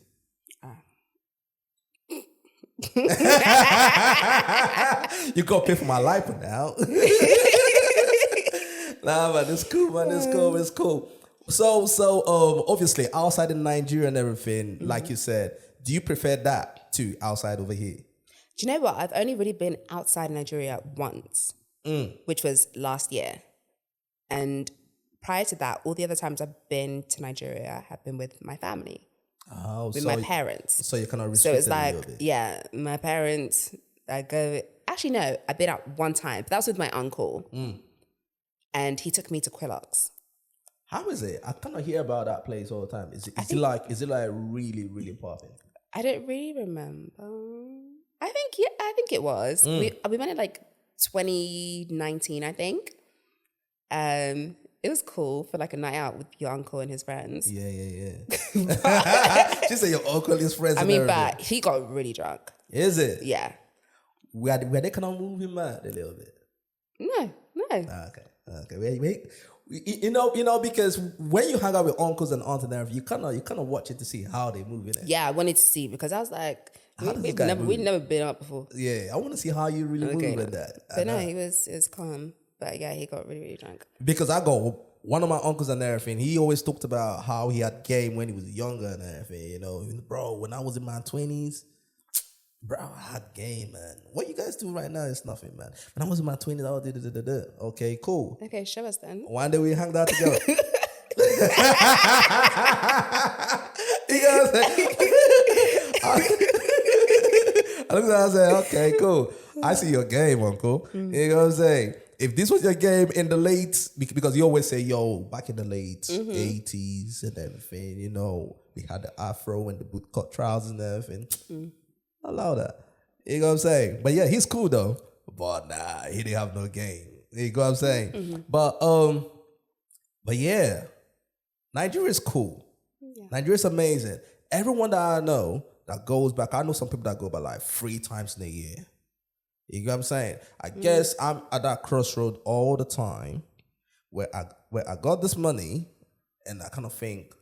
You got to pay for my life now. Nah, man, it's cool, man. It's cool. So, obviously, outside in Nigeria and everything, like you said, do you prefer that to outside over here? Do you know what? I've only really been outside Nigeria once, which was last year. And prior to that, all the other times I've been to Nigeria have been with my family. Oh, with my parents. So you kind of So it's like, a little bit. yeah, my parents, I go, actually no, I've been out one time, but that was with my uncle. And he took me to Quillox. How is it? I kind of hear about that place all the time. Is it like really, really popping? I don't really remember. I think it was. We went in like 2019, I think. It was cool for like a night out with your uncle and his friends. Yeah. She said your uncle and his friends. I mean, but he got really drunk. Is it? Yeah. Were they kind of moving mad a little bit? No. Okay. Wait. You know, because when you hang out with uncles and aunts and everything, you kind of watch it to see how they move in it. Yeah, I wanted to see because I was like, we'd never been up before. Yeah, I want to see how you really move in that. But no, it was calm. But yeah, he got really, really drunk. Because one of my uncles and everything, he always talked about how he had game when he was younger and everything, you know. Bro, when I was in my 20s, bro, I had game, man. What you guys do right now is nothing, man. When I was in my 20s, I was Okay, cool. Okay, show us then. One day we hang out together. You know what I'm saying? I looked at him and said, okay, cool. I see your game, uncle. You know what I'm saying? If this was your game in the late, because you always say, yo, back in the late 80s and everything, you know, we had the afro and the bootcut trousers and everything. Allow that. You know what I'm saying? But yeah, he's cool though. But nah, he didn't have no game. You know what I'm saying? But yeah, Nigeria's cool. Yeah. Nigeria's amazing. Everyone that I know that goes back, I know some people that go back like 3 times in a year. You know what I'm saying? I guess I'm at that crossroad all the time where I got this money and I kind of think,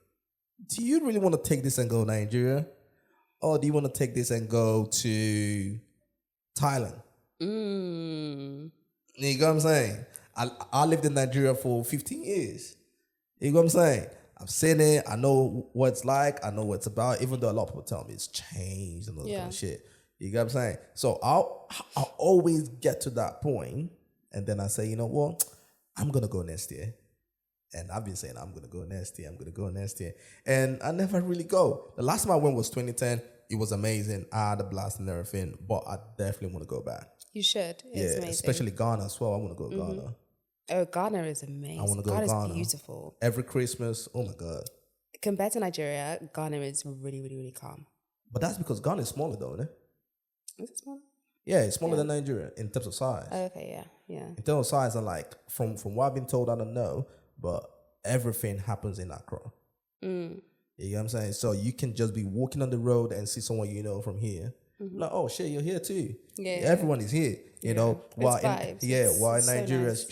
do you really want to take this and go to Nigeria? Or do you want to take this and go to Thailand? You know what I'm saying? I lived in Nigeria for 15 years. You know what I'm saying? I've seen it. I know what it's like. I know what it's about. Even though a lot of people tell me it's changed and all that kind of shit. You get what I'm saying? So I'll always get to that point, and then I say, you know what? I'm going to go next year. And I've been saying, I'm going to go next year. And I never really go. The last time I went was 2010. it was amazing. I had a blast and everything, but I definitely want to go back. You should. It's Yeah, amazing. especially Ghana as well. I want to go Ghana. Oh, Ghana is amazing. I want to go Ghana's Ghana. beautiful. Every Christmas, oh my God. Compared to Nigeria, Ghana is really, really, really calm. But that's because Ghana is smaller though, isn't it? Is it smaller? Yeah, it's smaller than Nigeria in terms of size. Oh, okay, yeah. In terms of size, and like from what I've been told, I don't know, but everything happens in Accra. You know what I'm saying? So you can just be walking on the road and see someone you know from here. Like, oh shit, you're here too. Yeah. Everyone is here. You know, while It's vibes. while in It's so Nigeria, nice.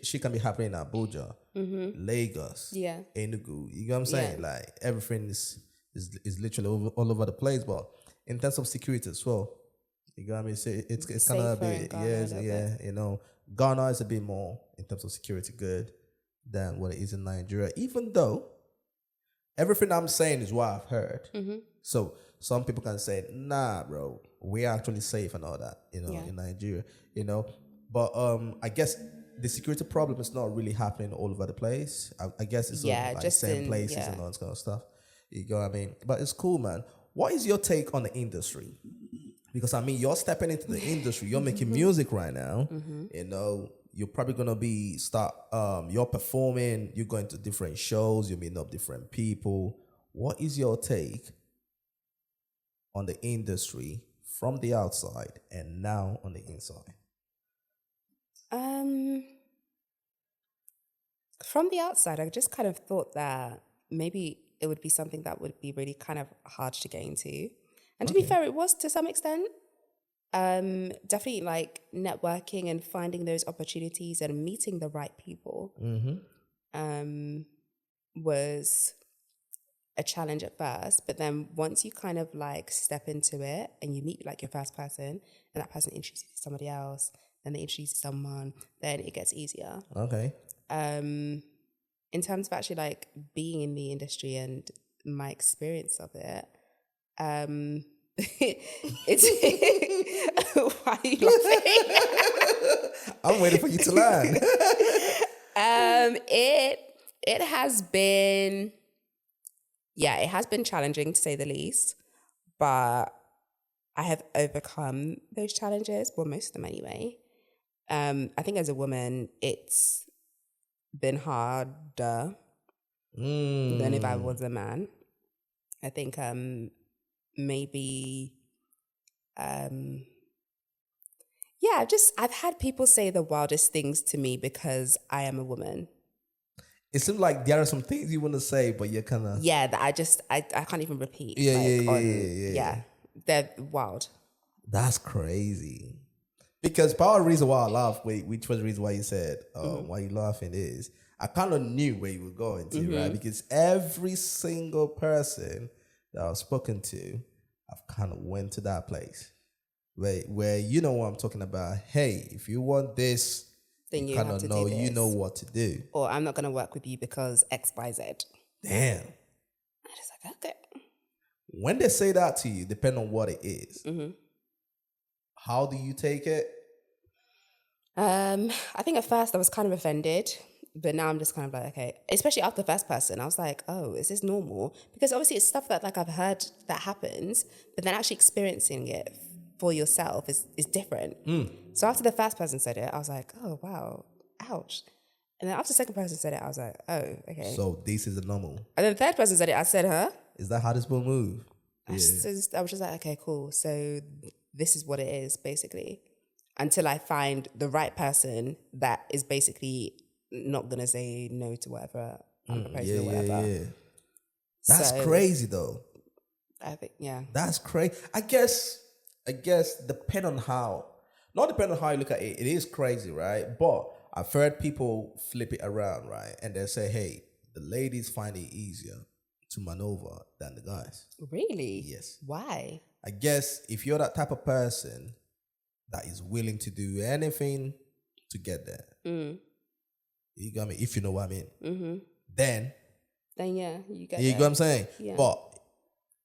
she can be happening in Abuja, Lagos, Yeah. Enugu. You know what I'm saying? Like everything is literally all over the place. But in terms of security as well, you know what I mean? So it's kind of a Safer in bit, Ghana, you know, Ghana is a bit more in terms of security good than what it is in Nigeria. Even though everything I'm saying is what I've heard. So some people can say, nah, bro, we're actually safe and all that, you know, in Nigeria, you know. But I guess the security problem is not really happening all over the place. I guess it's only like just certain in places and all that kind of stuff. You know what I mean? But it's cool, man. What is your take on the industry? Because I mean, you're stepping into the industry. You're making music right now. You know, you're probably gonna you're performing. You're going to different shows. You're meeting up different people. What is your take on the industry from the outside and now on the inside? From the outside, I just kind of thought that maybe it would be something that would be really kind of hard to get into. And to be fair, it was to some extent. Definitely like networking and finding those opportunities and meeting the right people was a challenge at first. But then once you kind of like step into it and you meet like your first person and that person introduces you to somebody else, then they introduce you to someone, then it gets easier. Okay. In terms of actually like being in the industry and my experience of it, it's why are you laughing? I'm waiting for you to learn. It has been challenging to say the least, but I have overcome those challenges, well, most of them anyway. I think as a woman, it's been harder than if I was a man. I think maybe I've had people say the wildest things to me because I am a woman. It seems like there are some things you want to say, but you're kind of... Yeah, that I can't even repeat. Yeah. They're wild. That's crazy. Because part of the reason why I laughed, which was the reason why you said, why you laughing is, I kind of knew where you were going to, right? Because every single person that I've spoken to, I've kind of went to that place where you know what I'm talking about. Hey, if you want this, then you kind have of to know, do this. you know what to do. Or I'm not going to work with you because X, Y, Z. Damn. I just like, okay. When they say that to you, depending on what it is, how do you take it? I think at first I was kind of offended, but now I'm just kind of like, okay. Especially after the first person, I was like, oh, is this normal? Because obviously it's stuff that like I've heard that happens, but then actually experiencing it for yourself is different. So after the first person said it, I was like, oh wow, ouch. And then after the second person said it, I was like, oh, okay. So this is the normal. And then the third person said it, I said, huh? Is that how this will move? I was just like, okay, cool. So this is what it is, basically. Until I find the right person that is basically not going to say no to whatever I'm proposing or whatever. Yeah. That's crazy, though. I think, yeah. That's crazy. I guess depend on how you look at it, it is crazy, right? But I've heard people flip it around, right? And they say, hey, the ladies find it easier to maneuver than the guys. Really? Yes. Why? I guess if you're that type of person that is willing to do anything to get there, you got me, if you know what I mean, then yeah, you get you there. know what I'm saying? Yeah. But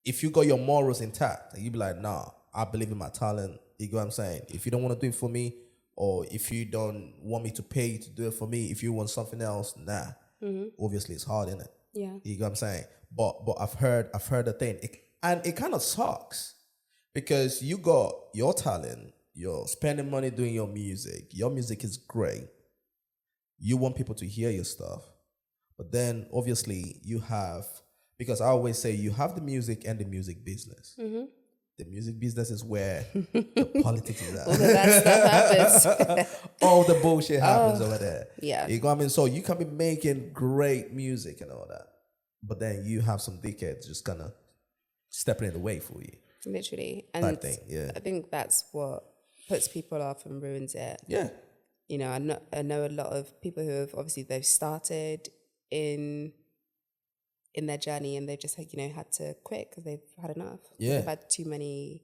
if you got your morals intact, you be like, nah, I believe in my talent. You know what I'm saying? If you don't want to do it for me, or if you don't want me to pay you to do it for me, if you want something else, nah. Obviously, it's hard, isn't it? Yeah. You know what I'm saying? But I've heard the thing. And it kind of sucks because you got your talent, you're spending money doing your music is great. You want people to hear your stuff. But then obviously you have, because I always say you have the music and the music business. The music business is where the politics is at. All of that stuff happens. All the bullshit happens over there. Yeah. You know what I mean? So you can be making great music and all that. But then you have some dickheads just kind of stepping in the way for you. Literally. And Type thing, yeah. I think that's what puts people off and ruins it. Yeah. You know, I know a lot of people who have obviously they've started in their journey and they've just had to quit because they've had enough. Yeah. They've had too many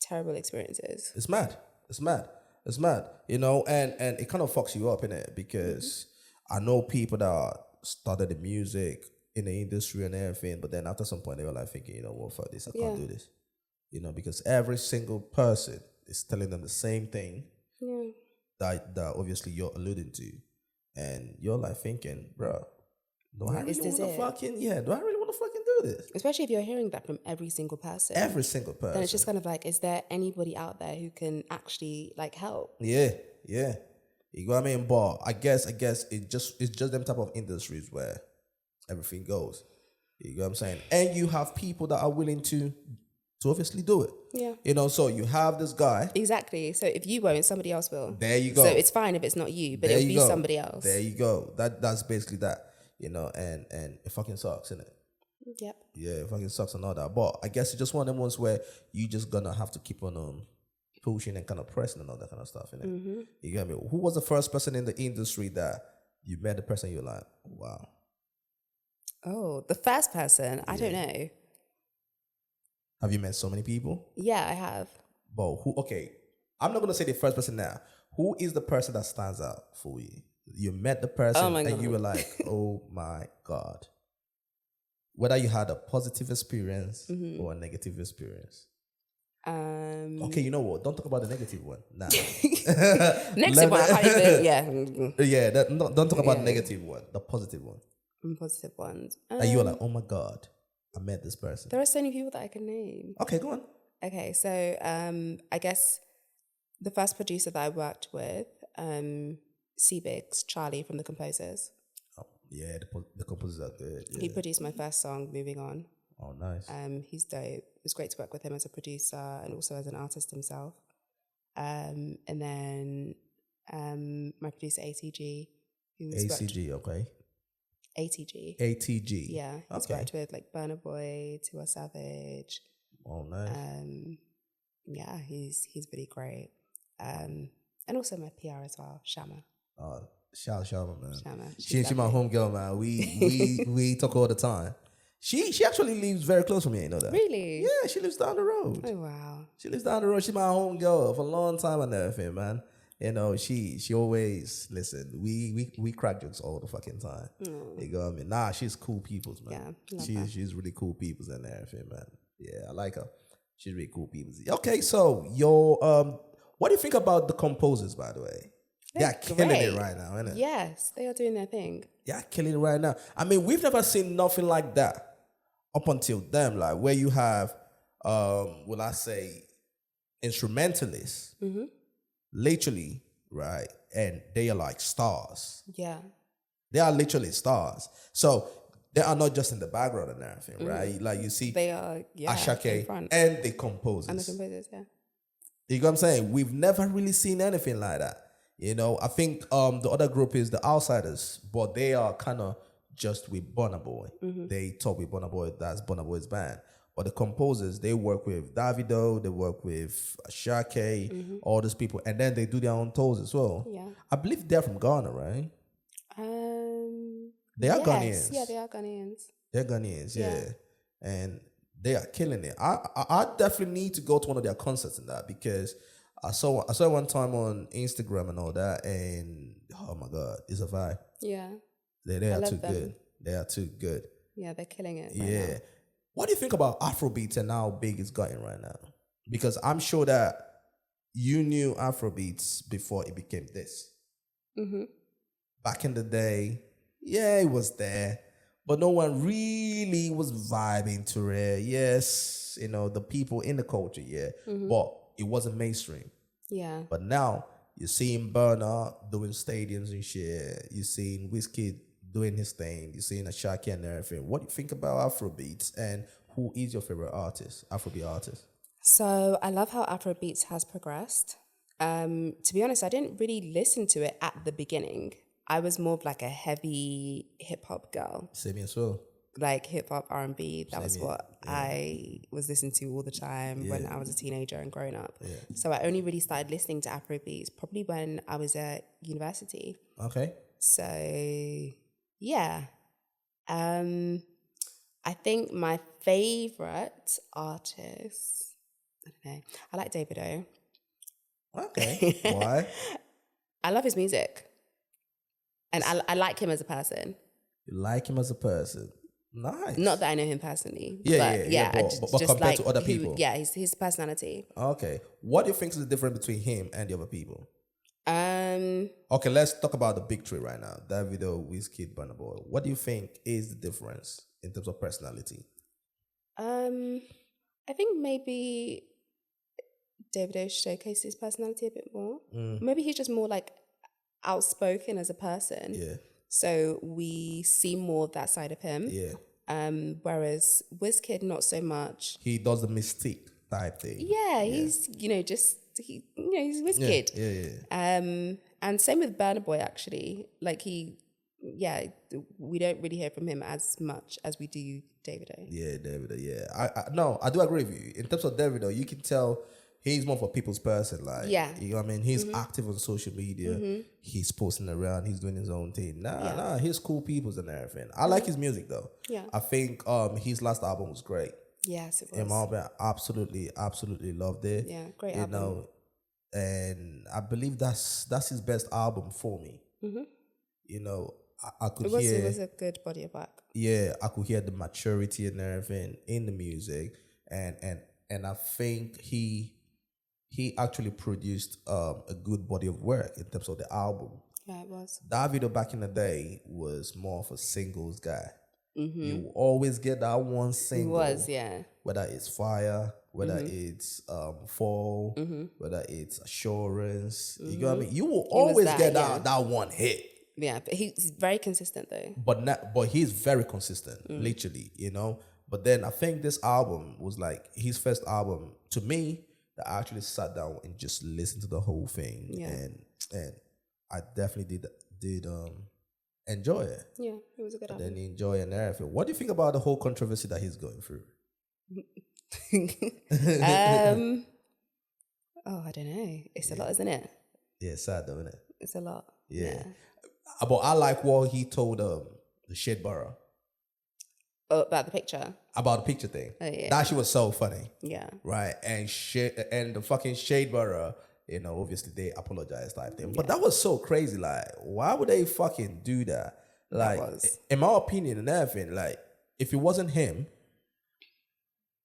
terrible experiences. It's mad. It's mad. It's mad. You know, and it kind of fucks you up, innit? Because I know people that started the music in the industry and everything, but then after some point they were like thinking, you know what, fuck this, I can't do this. You know, because every single person is telling them the same thing that obviously you're alluding to. And you're like thinking, bro, do I really want to fucking do this? Especially if you're hearing that from every single person. Every single person. Then it's just kind of like, is there anybody out there who can actually help? Yeah. You know what I mean? But I guess it's just them type of industries where everything goes. You know what I'm saying? And you have people that are willing to obviously do it. Yeah. You know, so you have this guy. Exactly. So if you won't, somebody else will. There you go. So it's fine if it's not you, but it'll be somebody else. There you go. That's basically that. You know, and it fucking sucks, innit? Yep. Yeah, it fucking sucks and all that. But I guess it's just one of them ones where you just gonna have to keep on pushing and kind of pressing and all that kind of stuff, innit? You get me? Who was the first person in the industry that you met the person you're like, wow? Oh, the first person? I don't know. Have you met so many people? Yeah, I have. But who? Okay, I'm not gonna say the first person now. Who is the person that stands out for you? You met the person and you were like, oh my God. Whether you had a positive experience or a negative experience. Okay, you know what? Don't talk about the negative one. Nah. Negative one, I can't even, Yeah, don't talk about the negative one. The positive one. Positive ones. And you were like, oh my God, I met this person. There are so many people that I can name. Okay, go on. Okay, so I guess the first producer that I worked with, C-Biggs, Charlie from The Composers. Oh, yeah, the composers are good. Yeah. He produced my first song, Moving On. Oh, nice. He's dope. It was great to work with him as a producer and also as an artist himself. And then my producer, ATG. ACG, okay. ATG. Yeah, he's okay. worked with Burna Boy, Tiwa Savage. Oh, nice. Yeah, he's really great. And also my PR as well, Shama. Shout out Shama, man. Shama. She my homegirl, man. We talk all the time. She actually lives very close to me, you know that? Really? Yeah, she lives down the road. Oh, wow. She lives down the road. She's my homegirl for a long time and everything, man. You know, she always, listen, we crack jokes all the fucking time. You know what I mean? Nah, she's cool peoples, man. Yeah, she's really cool peoples and everything, man. Yeah, I like her. She's really cool peoples. Okay, so what do you think about the composers, by the way? They're killing it right now, isn't it? Yes, they are doing their thing. They're killing it right now. I mean, we've never seen nothing like that up until them, like where you have, will I say, instrumentalists, literally, right? And they are like stars. Yeah. They are literally stars. So they are not just in the background and everything, right? Like you see, they are, Ashake and the composers. And the composers, yeah. You know what I'm saying? We've never really seen anything like that. You know, I think the other group is the Outsiders, but they are kind of just with Burna Boy. They talk with Burna Boy, that's Burna Boy's band. But the composers, they work with Davido, they work with Ashake, all these people, and then they do their own tours as well. Yeah. I believe they're from Ghana, right? They are Ghanaians. Yeah, they are Ghanaians. They're Ghanaians, yeah. And they are killing it. I definitely need to go to one of their concerts in that because I saw one time on Instagram and all that, and oh my God, it's a vibe. Yeah. They are too good. They are too good. Yeah, they're killing it. Yeah. Now. What do you think about Afrobeats and how big it's gotten right now? Because I'm sure that you knew Afrobeats before it became this. Back in the day, yeah, it was there, but no one really was vibing to it. Yes, amongst, the people in the culture, yeah. But it wasn't mainstream. Yeah. But now you're seeing Burna doing stadiums and shit. You're seeing Wizkid doing his thing. You're seeing Ashaki and everything. What do you think about Afrobeats, and who is your favorite artist, Afrobeat artist? So I love how Afrobeats has progressed. To be honest, I didn't really listen to it at the beginning. I was more of like a heavy hip hop girl. Same as well. Like hip hop, R&B. That was Same what I was listening to all the time when I was a teenager and growing up. Yeah. So I only really started listening to Afrobeats probably when I was at university. Okay. So yeah. I think my favorite artist, I don't know, I like Davido. Okay. Why? I love his music. And I like him as a person. You like him as a person. Nice. Not that I know him personally. Yeah, but yeah. I But just compared like to other people. Yeah, his personality. Okay. What do you think is the difference between him and the other people? Um, Okay, let's talk about the big three right now. Davido, Wizkid, Burna Boy. What do you think is the difference in terms of personality? I think maybe Davido showcases his personality a bit more. Maybe he's just more like outspoken as a person. Yeah. So we see more of that side of him. Yeah. Whereas Wizkid, not so much. He does the mystique type thing. Yeah, he's he's Wizkid. Yeah. And same with Burna Boy actually. Like we don't really hear from him as much as we do Davido. Yeah, Davido. Yeah, I do agree with you. In terms of Davido, you can tell he's more of a people's person. Like, you know what I mean? He's active on social media. He's posting around. He's doing his own thing. He's cool peoples and everything. I like his music though. Yeah. I think his last album was great. Yes, it was. In my opinion, absolutely loved it. Yeah, great album. And I believe that's his best album for me. I could hear. It was a good body of work. Yeah, I could hear the maturity and everything in the music, and I think he actually produced a good body of work in terms of the album. Yeah, it was. Davido back in the day was more of a singles guy. You will always get that one single. He was, yeah. Whether it's Fire, whether it's Fall, whether it's Assurance. You know what I mean? You will always get that one hit. Yeah, but he's very consistent though. But he's very consistent, literally, But then I think this album was like his first album to me that I actually sat down and just listened to the whole thing. Yeah. And I definitely did enjoy it. Yeah, it was a good album. Then enjoy and everything. What do you think about the whole controversy that he's going through? I don't know. It's a lot, isn't it? Yeah, it's sad though, isn't it? It's a lot. Yeah. But I like what he told the Shade Borough. Oh, about the picture? About the picture thing. Oh, yeah. That shit was so funny. Yeah. Right. And the fucking Shade Borough, obviously they apologized type thing. But that was so crazy. Like, why would they fucking do that? Like, in my opinion and everything, like, if it wasn't him,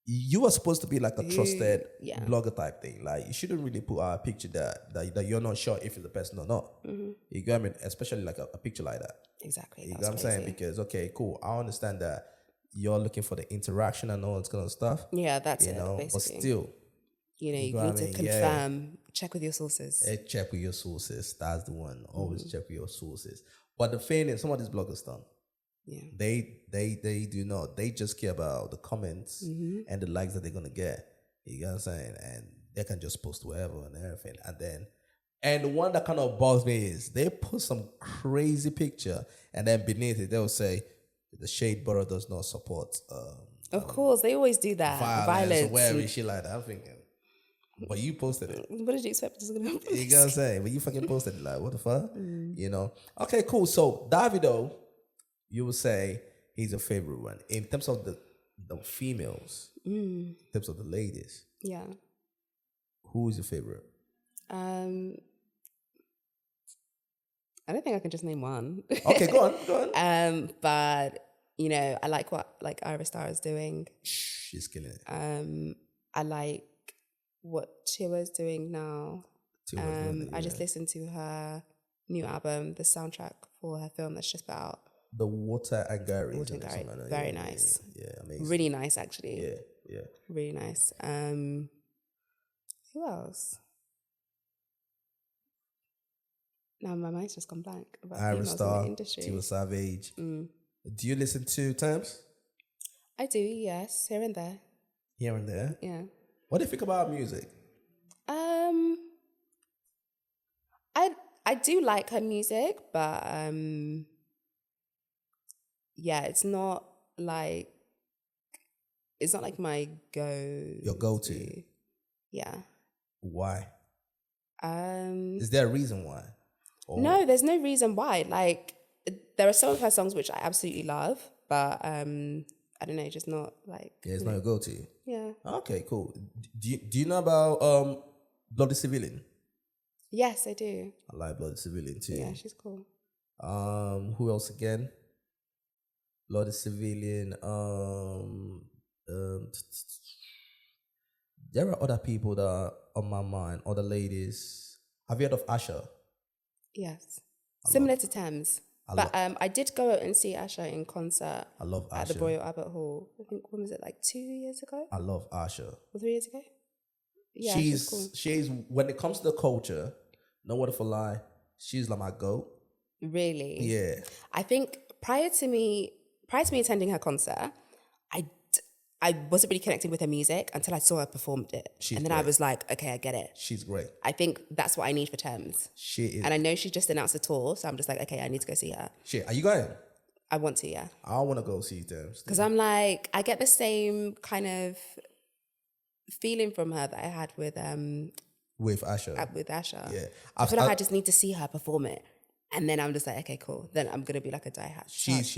you were supposed to be like a trusted blogger type thing. Like, you shouldn't really put a picture that you're not sure if it's the person or not. You get what I mean? Especially like a picture like that. Exactly. You get what I'm saying? Because, okay, cool. I understand that you're looking for the interaction and all that kind of stuff. Yeah, that's it, basically. But still. You need to confirm, check with your sources. Check with your sources. That's the one. Always check with your sources. But the thing is, some of these bloggers done. Yeah. They do not. They just care about the comments and the likes that they're gonna get. You get what I'm saying? And they can just post wherever and everything. And the one that kind of bugs me is they put some crazy picture and then beneath it they'll say the Shade Borough does not support of course, they always do that. Violence. Or whatever shit like that. I'm thinking, but you posted it. What did you expect? You know what I'm saying? But you fucking posted it. Like, what the fuck? Okay, cool. So Davido, you would say he's a favorite one in terms of the females, in terms of the ladies. Yeah. Who is your favorite? I don't think I can just name one. Okay, go on. But I like what Ira Star is doing. She's killing it. I like what Chiwa's doing now. I just listened to her new album, the soundtrack for her film that's just out. The Water and Gary. Very nice. Yeah, amazing. Really nice, actually. Yeah. Really nice. Who else? Now my mind's just gone blank about Ira females in the Star, industry. Tiwa Savage. Mm. Do you listen to Tems? I do, yes, here and there. Here and there. Yeah. What do you think about music? I do like her music, but yeah, it's not like my Your go-to. Yeah. Why? Um Is there a reason why? Or No, there's no reason why. Like, there are some of her songs which I absolutely love, but I don't know, just not like. Yeah, it's not your go-to. Yeah. Okay, cool. Do you know about Bloody Civilian? Yes, I do. I like Bloody Civilian too. Yeah, she's cool. Who else again? Bloody Civilian. There are other people that are on my mind. Other ladies. Have you heard of Asha? Yes. Similar to Tems. But I did go out and see Asha in concert I love Asha. at the Royal Albert Hall. I think, when was it, like 2 years ago? I love Asha. Or 3 years ago? Yeah, she's cool. She's when it comes to the culture, no word for lie, she's like my goat. Really? Yeah. I think prior to me attending her concert, I wasn't really connecting with her music until I saw her performed it. And then I was like, okay, I get it. She's great. I think that's what I need for Tems. She is. And I know she just announced a tour, so I'm just like, okay, I need to go see her. Shit, are you going? I want to, yeah. I want to go see Tems. Because I'm like, I get the same kind of feeling from her that I had with Asha. Yeah. I feel like I just need to see her perform it. And then I'm just like, okay, cool. Then I'm going to be like a diehard. She's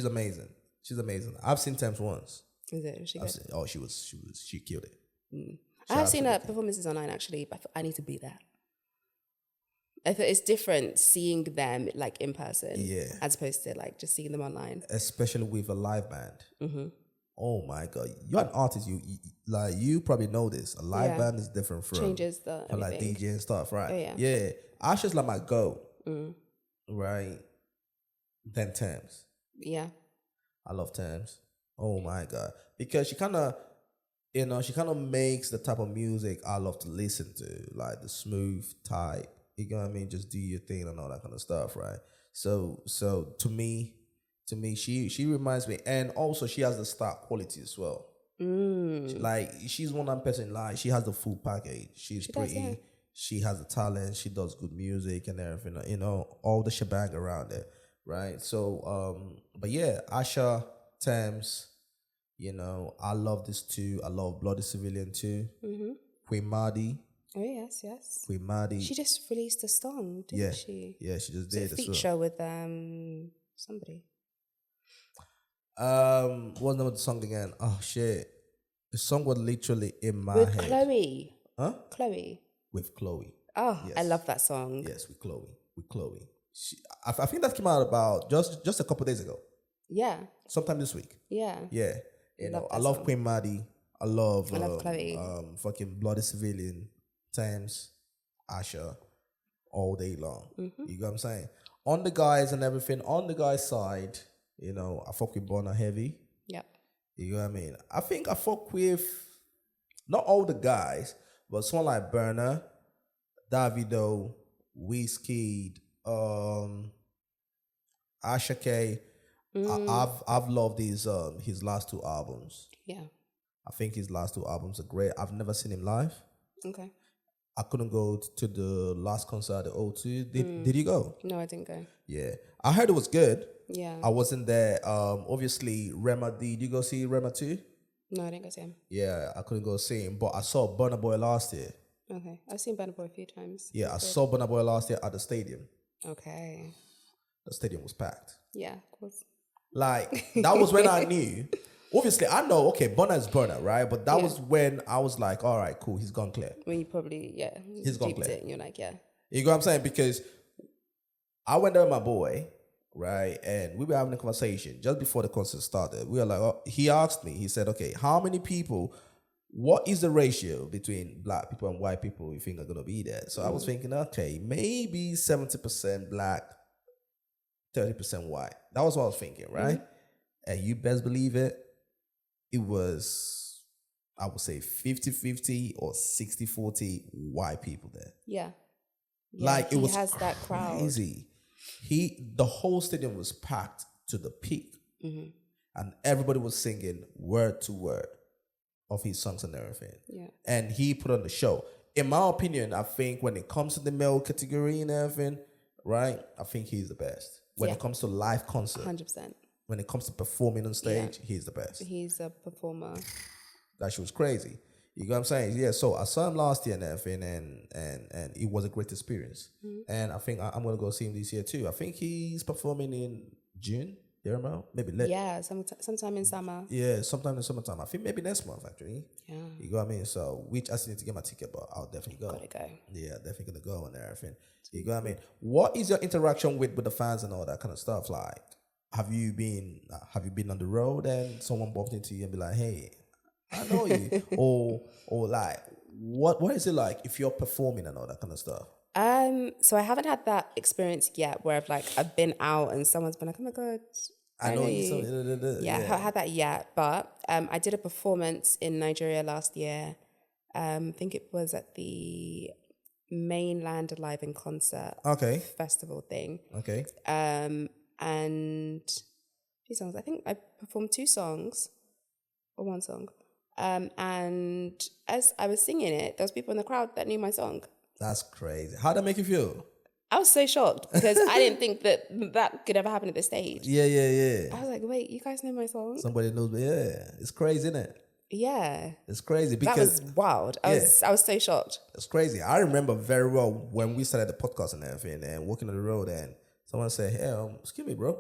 amazing. She's amazing. I've seen Tems once. Is it? Was she good? She killed it. I have seen her performances online actually, but I need to be there. I thought it's different seeing them like in person, as opposed to like just seeing them online. Especially with a live band. Mm-hmm. Oh my god, you're an artist. You probably know this. A live band is different from changes the like DJ and stuff, right? Oh, yeah. Asha's like my go, right? Then Tems. Yeah, I love Tems. Oh my god, because she kind of makes the type of music I love to listen to, like the smooth type. You know what I mean? Just do your thing and all that kind of stuff, right? So to me, she reminds me, and also she has the star quality as well. She's one of that person. Like she has the full package. She's pretty. Does, yeah. She has the talent. She does good music and everything. You know, all the shebang around it, right? So, but yeah, Asha, Tems. You know, I love this too. I love Bloody Civilian too. Mm-hmm. Queen Madi. Oh yes. Queen Madi. She just released a song, didn't she? Yeah, she just did a feature with somebody. What's the name of the song again? Oh shit. The song was literally in my head. With Chloe. Huh? Chloe. With Chloe. Oh, yes. I love that song. Yes, with Chloe. I think that came out about just a couple days ago. Yeah. Sometime this week. Yeah. Yeah. You know, I love Queen Madi. I love Chloe. Fucking Bloody Civilian, Tems, Asha, all day long. Mm-hmm. You know what I'm saying? On the guys and everything, on the guys' side, you know, I fuck with Burna heavy. Yep. You know what I mean? I think I fuck with not all the guys, but someone like Burna, Davido, Wizkid, Asha K. I've loved his last two albums. Yeah. I think his last two albums are great. I've never seen him live. Okay. I couldn't go to the last concert at O2. Did you go? No, I didn't go. Yeah. I heard it was good. Yeah. I wasn't there. Obviously, Rema D. Did you go see Rema too? No, I didn't go see him. Yeah, I couldn't go see him. But I saw Burna Boy last year. Okay. I've seen Burna Boy a few times. Yeah, I saw Burna Boy last year at the stadium. Okay. The stadium was packed. Yeah, of course. Like, that was when I knew. Obviously, I know, okay, Burna is Burna, right? But that was when I was like, all right, cool, he's gone clear. When you probably, he's gone clear. It and you're like, yeah. You know what I'm saying? Because I went there with my boy, right? And we were having a conversation just before the concert started. We were like, he asked me, he said, okay, how many people, what is the ratio between black people and white people you think are going to be there? So I was thinking, okay, maybe 70% black, 30% white. That was what I was thinking, right? And you best believe it, it was I would say 50-50 or 60-40 white people there. Yeah. Like it he was has that crowd. crazy. The whole stadium was packed to the peak, and everybody was singing word to word of his songs and everything. Yeah. And he put on the show. In my opinion, I think when it comes to the male category and everything, right? I think he's the best. When it comes to live concert, 100%. when it comes to performing on stage, he's the best. He's a performer. That shit was crazy. You know what I'm saying? Yeah. So I saw him last year and everything, and it was a great experience. And I think I'm gonna go see him this year too. I think he's performing in June, thereabout, maybe late. Yeah, sometime in summer. Yeah, sometime in summertime. I think maybe next month actually. Yeah. You know what I mean? So which I still need to get my ticket, but I'll definitely go. Gotta go. Yeah, definitely gonna go and everything. You know what I mean? What is your interaction with the fans and all that kind of stuff? Like, have you been on the road and someone bumped into you and be like, hey, I know you, or like what is it like if you're performing and all that kind of stuff? So I haven't had that experience yet where I've been out and someone's been like, oh my god, I know you. I haven't had that yet, but I did a performance in Nigeria last year. I think it was at the Mainland Alive in Concert festival thing. Okay. And few songs. I think I performed 2 songs or 1 song. And as I was singing it, there was people in the crowd that knew my song. That's crazy. How'd that make you feel? I was so shocked because I didn't think that could ever happen at this stage. Yeah. I was like, wait, you guys know my song? Somebody knows, yeah. It's crazy, isn't it? Yeah. It's crazy because... That was wild. I was so shocked. It's crazy. I remember very well when we started the podcast and everything and walking on the road and someone said, hey, excuse me, bro,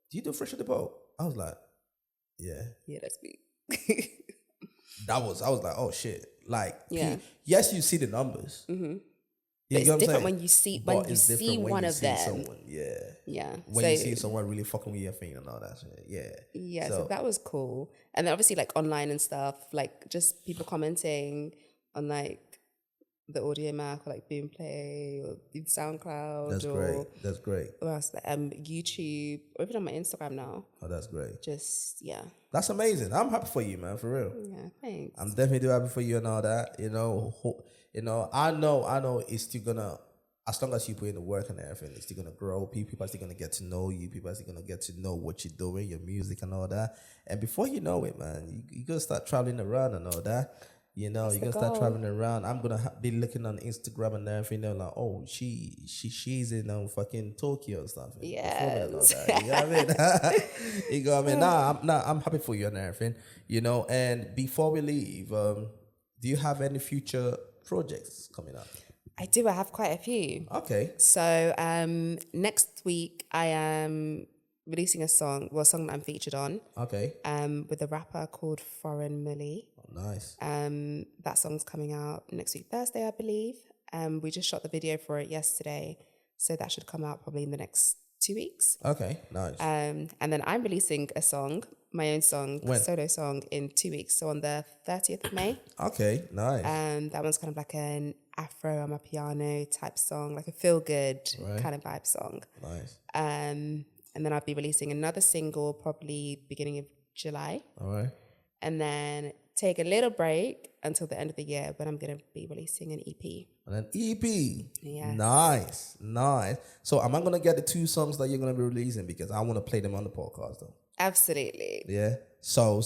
do you do Fresh at the Boat? I was like, yeah. Yeah, that's me. I was like, oh shit. Like, yeah. Yes, you see the numbers. Mm-hmm. But it's different when you see one of them. Someone, yeah. Yeah. When you see someone really fucking with your thing and all that shit. Yeah. Yeah, so that was cool. And then obviously like online and stuff, like just people commenting on like the Audio Mac or like Boomplay or SoundCloud. That's great. Or else, YouTube or even on my Instagram now. Oh, that's great. Just, yeah. That's amazing. I'm happy for you, man, for real. Yeah, thanks. I'm definitely happy for you and all that. You know, I know it's still gonna, as long as you put in the work and everything, it's still gonna grow. People are still gonna get to know you. People are still gonna get to know what you're doing, your music and all that. And before you know it, man, you gonna start traveling around and all that. You know, you're gonna start traveling around. I'm gonna be looking on Instagram and everything. They're like, oh, she's in fucking Tokyo and stuff. Yeah. You know what I mean? You know what I mean? I'm happy for you and everything. You know, and before we leave, do you have any future projects coming up? I do. I have quite a few. Okay. So next week I am releasing a song that I'm featured on. Okay. With a rapper called Foreign Millie. Oh, nice. That song's coming out next week, Thursday, I believe. We just shot the video for it yesterday, so that should come out probably in the next 2 weeks. Okay, nice. And then I'm releasing a song, my own song, when? Solo song, in 2 weeks. So on the 30th of May. Okay, nice. That one's kind of like an Afro Amapiano type song, like a feel good kind of vibe song. Nice. And then I'll be releasing another single probably beginning of July. All right. And then take a little break until the end of the year when I'm going to be releasing an EP. An EP? Yeah. Nice. So am I going to get the 2 songs that you're going to be releasing? Because I want to play them on the podcast though. Absolutely. Yeah. So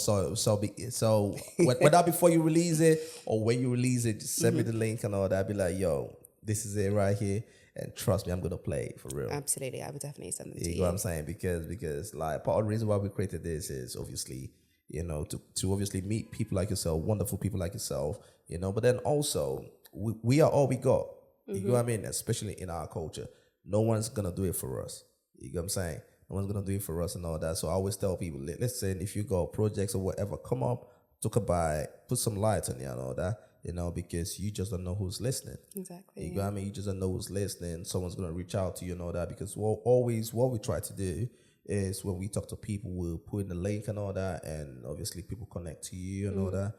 whether before you release it or when you release it, just send me the link and all that. Be like, yo, this is it right here. And trust me, I'm going to play it for real. Absolutely. I would definitely send them to you. You know what I'm saying? Because like part of the reason why we created this is obviously, you know, to obviously meet people like yourself, wonderful people like yourself, you know, but then also we are all we got. You know what I mean? Especially in our culture. No one's going to do it for us. You know what I'm saying? No one's going to do it for us and all that. So I always tell people, listen, if you got projects or whatever, come up, talk about it, put some light on it and all that, you know, because you just don't know who's listening. Exactly. You know what I mean? You just don't know who's listening. Someone's going to reach out to you and all that, because what we try to do is when we talk to people, we'll put in the link and all that, and obviously people connect to you and all that,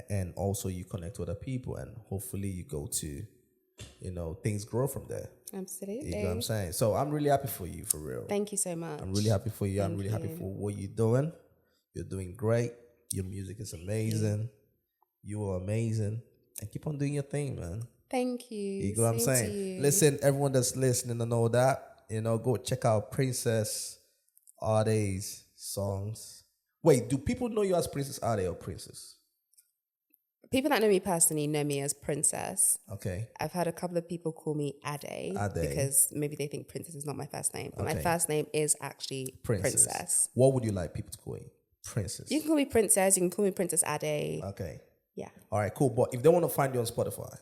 and also you connect to other people, and hopefully you go to, you know, things grow from there. Absolutely. You know what I'm saying? So I'm really happy for you, for real. Thank you so much. I'm really happy for you. Thank I'm really you. happy for what you're doing. You're doing great. Your music is amazing. You are amazing. And keep on doing your thing, man. Thank you. You know what I'm Same to saying? you. Listen, everyone that's listening and all that, go check out Princess Ade's songs. Wait, do people know you as Princess Ade or Princess? People that know me personally know me as Princess. Okay. I've had a couple of people call me Ade, because maybe they think Princess is not my first name. But my first name is actually Princess. What would you like people to call you? Princess. You can call me Princess. You can call me Princess Ade. Okay. Yeah. All right, cool. But if they want to find you on Spotify,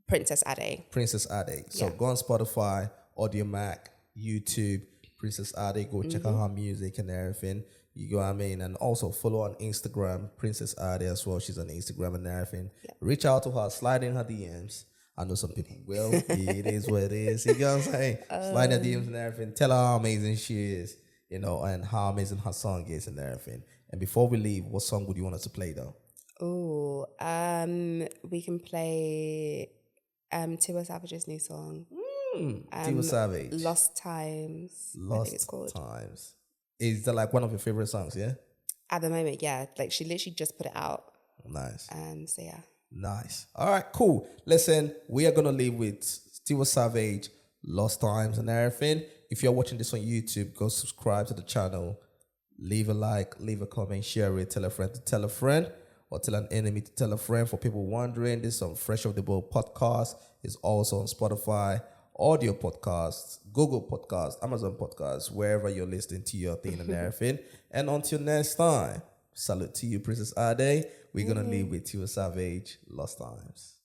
Princess Ade. Princess Ade. So go on Spotify, Audio Mac, YouTube, Princess Ade. Go check out her music and everything. You know what I mean? And also follow on Instagram, Princess Ade as well. She's on Instagram and everything. Yeah. Reach out to her, slide in her DMs. I know some people will. It is what it is. You know what I'm saying? Slide in her DMs and everything. Tell her how amazing she is, and how amazing her song is and everything. And before we leave, what song would you want us to play though? Oh, we can play Tiwa Savage's new song. Tiwa Savage. Lost Times. I think it's called. Times. Is that like one of your favorite songs, yeah? At the moment, yeah. Like she literally just put it out. Nice. So yeah. Nice. All right, cool. Listen, we are gonna leave with Tiwa Savage, Lost Times and everything. If you're watching this on YouTube, go subscribe to the channel. Leave a like, leave a comment, share it, tell a friend to tell a friend, or tell an enemy to tell a friend. For people wondering, this is on Fresh Off the Boat podcast. It's also on Spotify, audio podcasts, Google Podcasts, Amazon Podcasts, wherever you're listening to your thing and everything. And until next time, salute to you, Princess Ade. We're going to leave with Tiwa Savage, Lost Times.